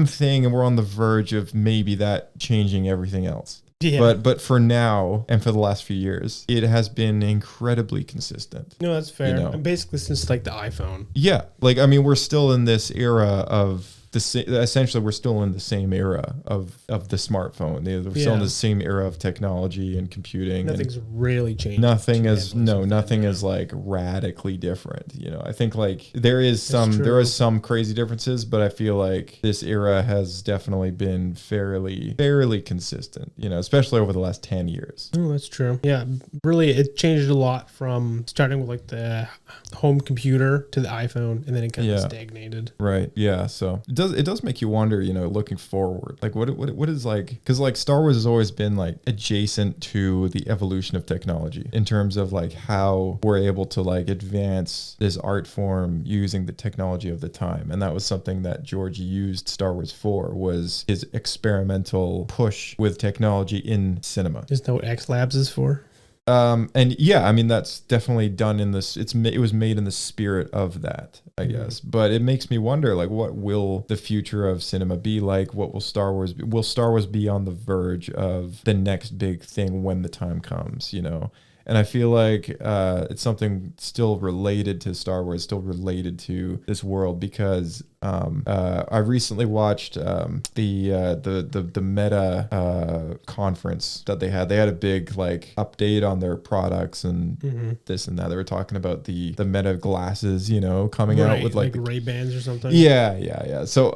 thing, and we're on the verge of maybe that changing everything else. Yeah. But for now and for the last few years, it has been incredibly consistent. No, that's fair. You know? And basically since like the iPhone. Yeah, like I mean, we're still in this era of essentially we're still in the same era of the smartphone. We're still in the same era of technology and computing. Nothing's really changed. Nothing is like radically different. You know, I think like there is some crazy differences, but I feel like this era has definitely been fairly consistent. You know, especially over the last 10 years. Oh, that's true. Yeah, really, it changed a lot from starting with like the home computer to the iPhone, and then it kind of stagnated. Right. Yeah. So it does make you wonder, you know, looking forward, like what is like, because like Star Wars has always been like adjacent to the evolution of technology in terms of like how we're able to like advance this art form using the technology of the time. And that was something that George used Star Wars for, was his experimental push with technology in cinema. Isn't that what X Labs is for? And yeah, I mean, that's definitely done in this, it was made in the spirit of that, I guess, but it makes me wonder, like, what will the future of cinema be like? What will Star Wars be? Will Star Wars be on the verge of the next big thing when the time comes, you know? And I feel like it's something still related to Star Wars, still related to this world, because I recently watched the Meta conference that they had. They had a big like update on their products and this and that. They were talking about the Meta glasses, you know, coming out with like Ray-Bans or something. Yeah. So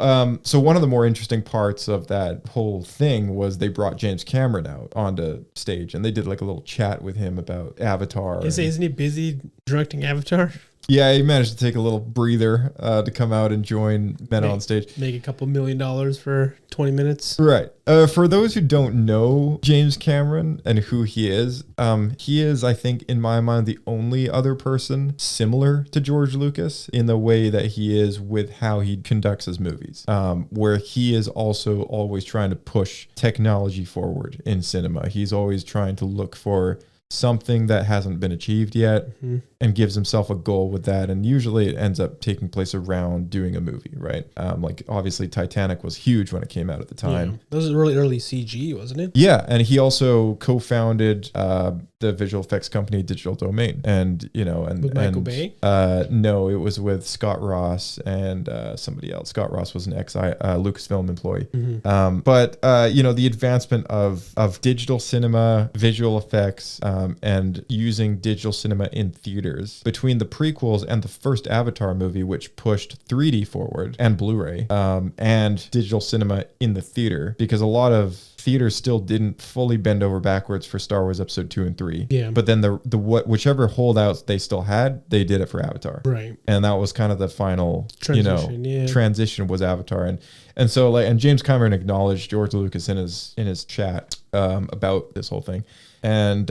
one of the more interesting parts of that whole thing was they brought James Cameron out onto stage, and they did like a little chat with him about Avatar. Isn't he busy directing Avatar? Yeah, he managed to take a little breather to come out and join Meta on stage. Make a couple $1 million for 20 minutes. Right. For those who don't know James Cameron and who he is, I think, in my mind, the only other person similar to George Lucas in the way that he is with how he conducts his movies, where he is also always trying to push technology forward in cinema. He's always trying to look for something that hasn't been achieved yet and gives himself a goal with that, and usually it ends up taking place around doing a movie, right? Like obviously Titanic was huge when it came out at the time. That was really early CG, wasn't it? Yeah, and he also co-founded the visual effects company Digital Domain, and you know, and with Michael Bay. No, it was with Scott Ross and somebody else. Scott Ross was an Lucasfilm employee. But you know, the advancement of digital cinema, visual effects, and using digital cinema in theaters between the prequels and the first Avatar movie, which pushed 3D forward, and Blu-ray, and digital cinema in the theater, because a lot of theaters still didn't fully bend over backwards for Star Wars Episode 2 and 3. Yeah. But then whichever holdouts they still had, they did it for Avatar. Right. And that was kind of the final transition was Avatar. And so like, and James Cameron acknowledged George Lucas in his chat about this whole thing. And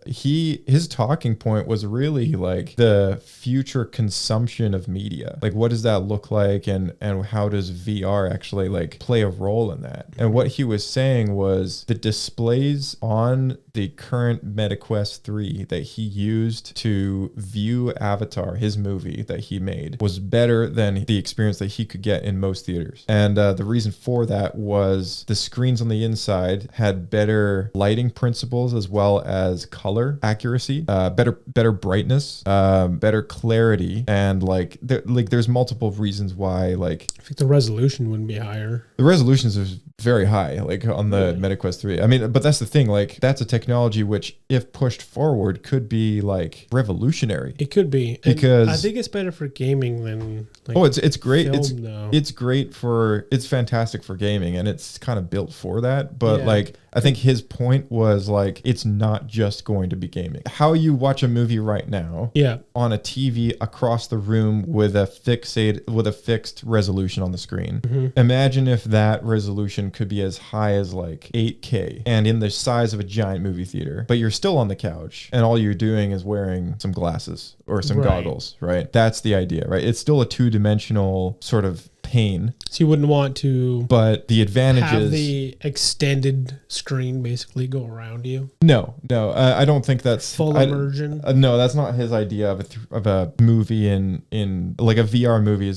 his talking point was really like the future consumption of media. Like, what does that look like, and how does VR actually like play a role in that? And what he was saying was the displays on the current MetaQuest 3 that he used to view Avatar, his movie that he made, was better than the experience that he could get in most theaters. And the reason for that was the screens on the inside had better lighting principles as well as color accuracy, better brightness, better clarity, and like there's multiple reasons why. Like, I think the resolution wouldn't be higher. The resolutions are very high, like on the MetaQuest 3. I mean, but that's the thing, like that's a technology which, if pushed forward, could be like revolutionary. It could be, because I think it's better for gaming than like it's great. film, It's fantastic for gaming, and it's kind of built for that. But like, I think his point was like, it's not just going to be gaming. How you watch a movie right now, on a TV across the room with a fixed resolution on the screen. Imagine if that resolution could be as high as like 8K and in the size of a giant movie theater, but you're still on the couch and all you're doing is wearing some glasses or some goggles, right? That's the idea, right? It's still a two-dimensional sort of pane. So you wouldn't want to, but the advantage have is the extended screen basically go around you. No, I don't think that's full immersion. No, that's not his idea of a movie in like a VR movie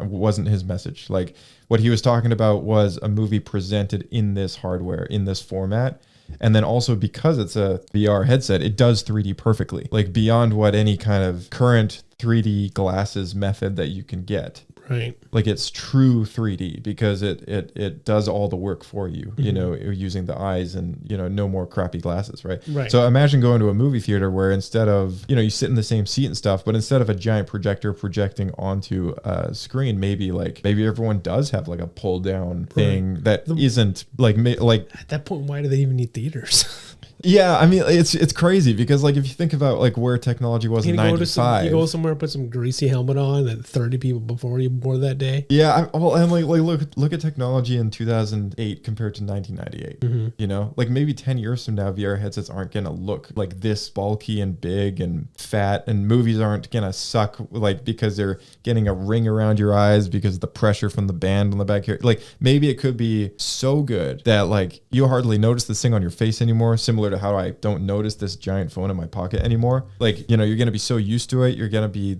wasn't his message. Like, what he was talking about was a movie presented in this hardware, in this format. And then also, because it's a VR headset, it does 3D perfectly, like beyond what any kind of current 3D glasses method that you can get. Right. Like, it's true 3D because it does all the work for you, you know, using the eyes and, you know, no more crappy glasses, right? Right. So imagine going to a movie theater where instead of, you know, you sit in the same seat and stuff, but instead of a giant projector projecting onto a screen, maybe everyone does have like a pull down thing that isn't like at that point, why do they even need theaters? Yeah, I mean, it's crazy because, like, if you think about like where technology was in '95, you go somewhere, put some greasy helmet on, and 30 people before you board that day. Yeah, and like look at technology in 2008 compared to 1998. You know, like maybe 10 years from now, VR headsets aren't gonna look like this bulky and big and fat, and movies aren't gonna suck like because they're getting a ring around your eyes because of the pressure from the band on the back here. Like, maybe it could be so good that like you hardly notice this thing on your face anymore, similar to how I don't notice this giant phone in my pocket anymore. Like, you know, you're going to be so used to it.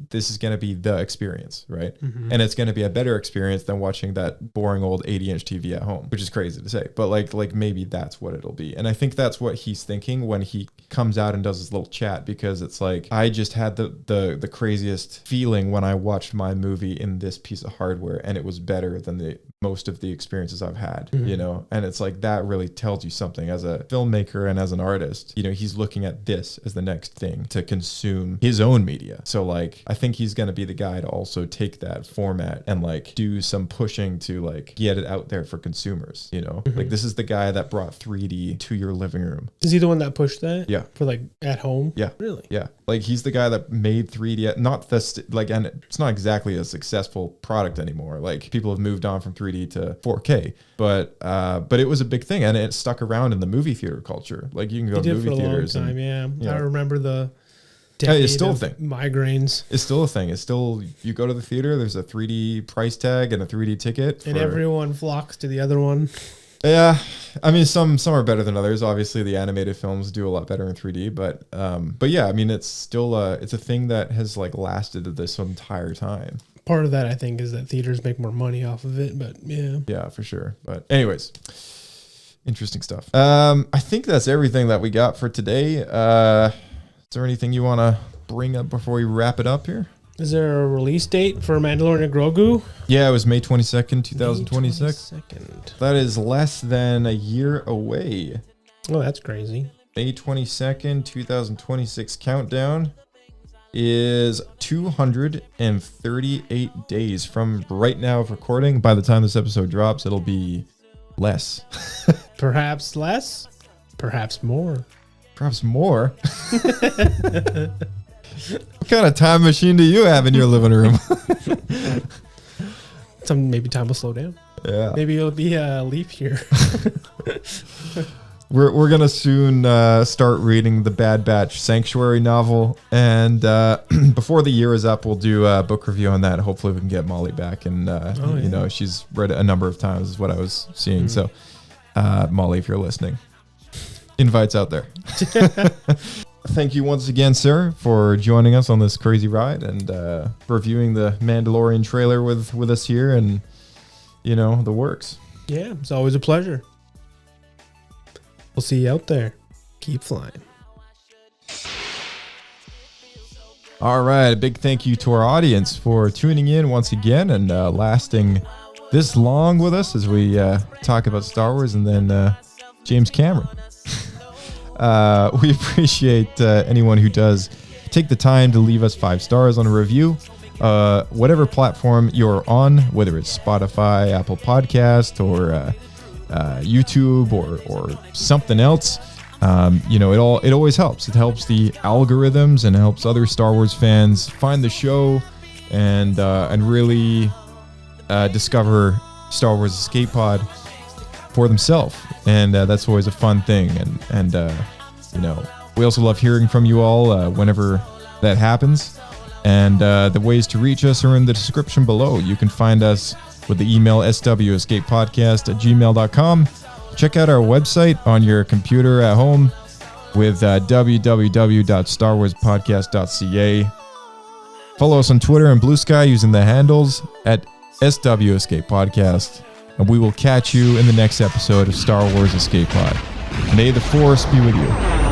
This is going to be the experience, right? And it's going to be a better experience than watching that boring old 80-inch TV at home, which is crazy to say, but like maybe that's what it'll be. And I think that's what he's thinking when he comes out and does his little chat, because it's like, I just had the craziest feeling when I watched my movie in this piece of hardware, and it was better than most of the experiences I've had, you know? And it's like, that really tells you something as a filmmaker and as an artist. You know, he's looking at this as the next thing to consume his own media. So like, I think he's going to be the guy to also take that format and like do some pushing to like get it out there for consumers, you know? Like, this is the guy that brought 3D to your living room. Is he the one that pushed that? Yeah. For like at home? Yeah. Really? Yeah. Like, he's the guy that made 3D, not this, like, and it's not exactly a successful product anymore. Like, people have moved on from 3D to 4K, but it was a big thing, and it stuck around in the movie theater culture. Like, you can go to movie theaters. Long time, and, yeah. I remember the it's still a thing. Migraines. It's still a thing. It's still, you go to the theater, there's a 3D price tag and a 3D ticket. And everyone flocks to the other one. Yeah, I mean, some are better than others. Obviously, the animated films do a lot better in 3D, but yeah, I mean, it's still it's a thing that has like lasted this entire time. Part of that, I think, is that theaters make more money off of it, but yeah, for sure. But anyways, interesting stuff. I think that's everything that we got for today. Is there anything you want to bring up before we wrap it up here? Is there a release date for Mandalorian Grogu? Yeah, it was May 22nd, 2026. May 22nd. That is less than a year away. Oh, that's crazy. May 22nd, 2026 countdown is 238 days from right now of recording. By the time this episode drops, it'll be less. Perhaps less, perhaps more. Perhaps more? What kind of time machine do you have in your living room? Maybe time will slow down. Yeah. Maybe it'll be a leap year. We're gonna soon start reading the Bad Batch Sanctuary novel, and before the year is up, we'll do a book review on that. Hopefully, we can get Molly back, and you know, she's read it a number of times, is what I was seeing. So, Molly, if you're listening, invites out there. Thank you once again, sir, for joining us on this crazy ride and reviewing the Mandalorian trailer with us here and, you know, the works. Yeah, it's always a pleasure. We'll see you out there. Keep flying. All right, a big thank you to our audience for tuning in once again and lasting this long with us as we talk about Star Wars and then James Cameron. We appreciate anyone who does take the time to leave us 5 stars on a review. Whatever platform you're on, whether it's Spotify, Apple Podcast, or YouTube, or something else, you know, it always helps. It helps the algorithms and helps other Star Wars fans find the show and really discover Star Wars Escape Pod for themselves, and that's always a fun thing. And you know, we also love hearing from you all whenever that happens. And the ways to reach us are in the description below. You can find us with the email swescapepodcast@gmail.com. Check out our website on your computer at home with www.starwarspodcast.ca. Follow us on Twitter and Blue Sky using the handles at SWEscapepodcast. And we will catch you in the next episode of Star Wars Escape Pod. May the Force be with you.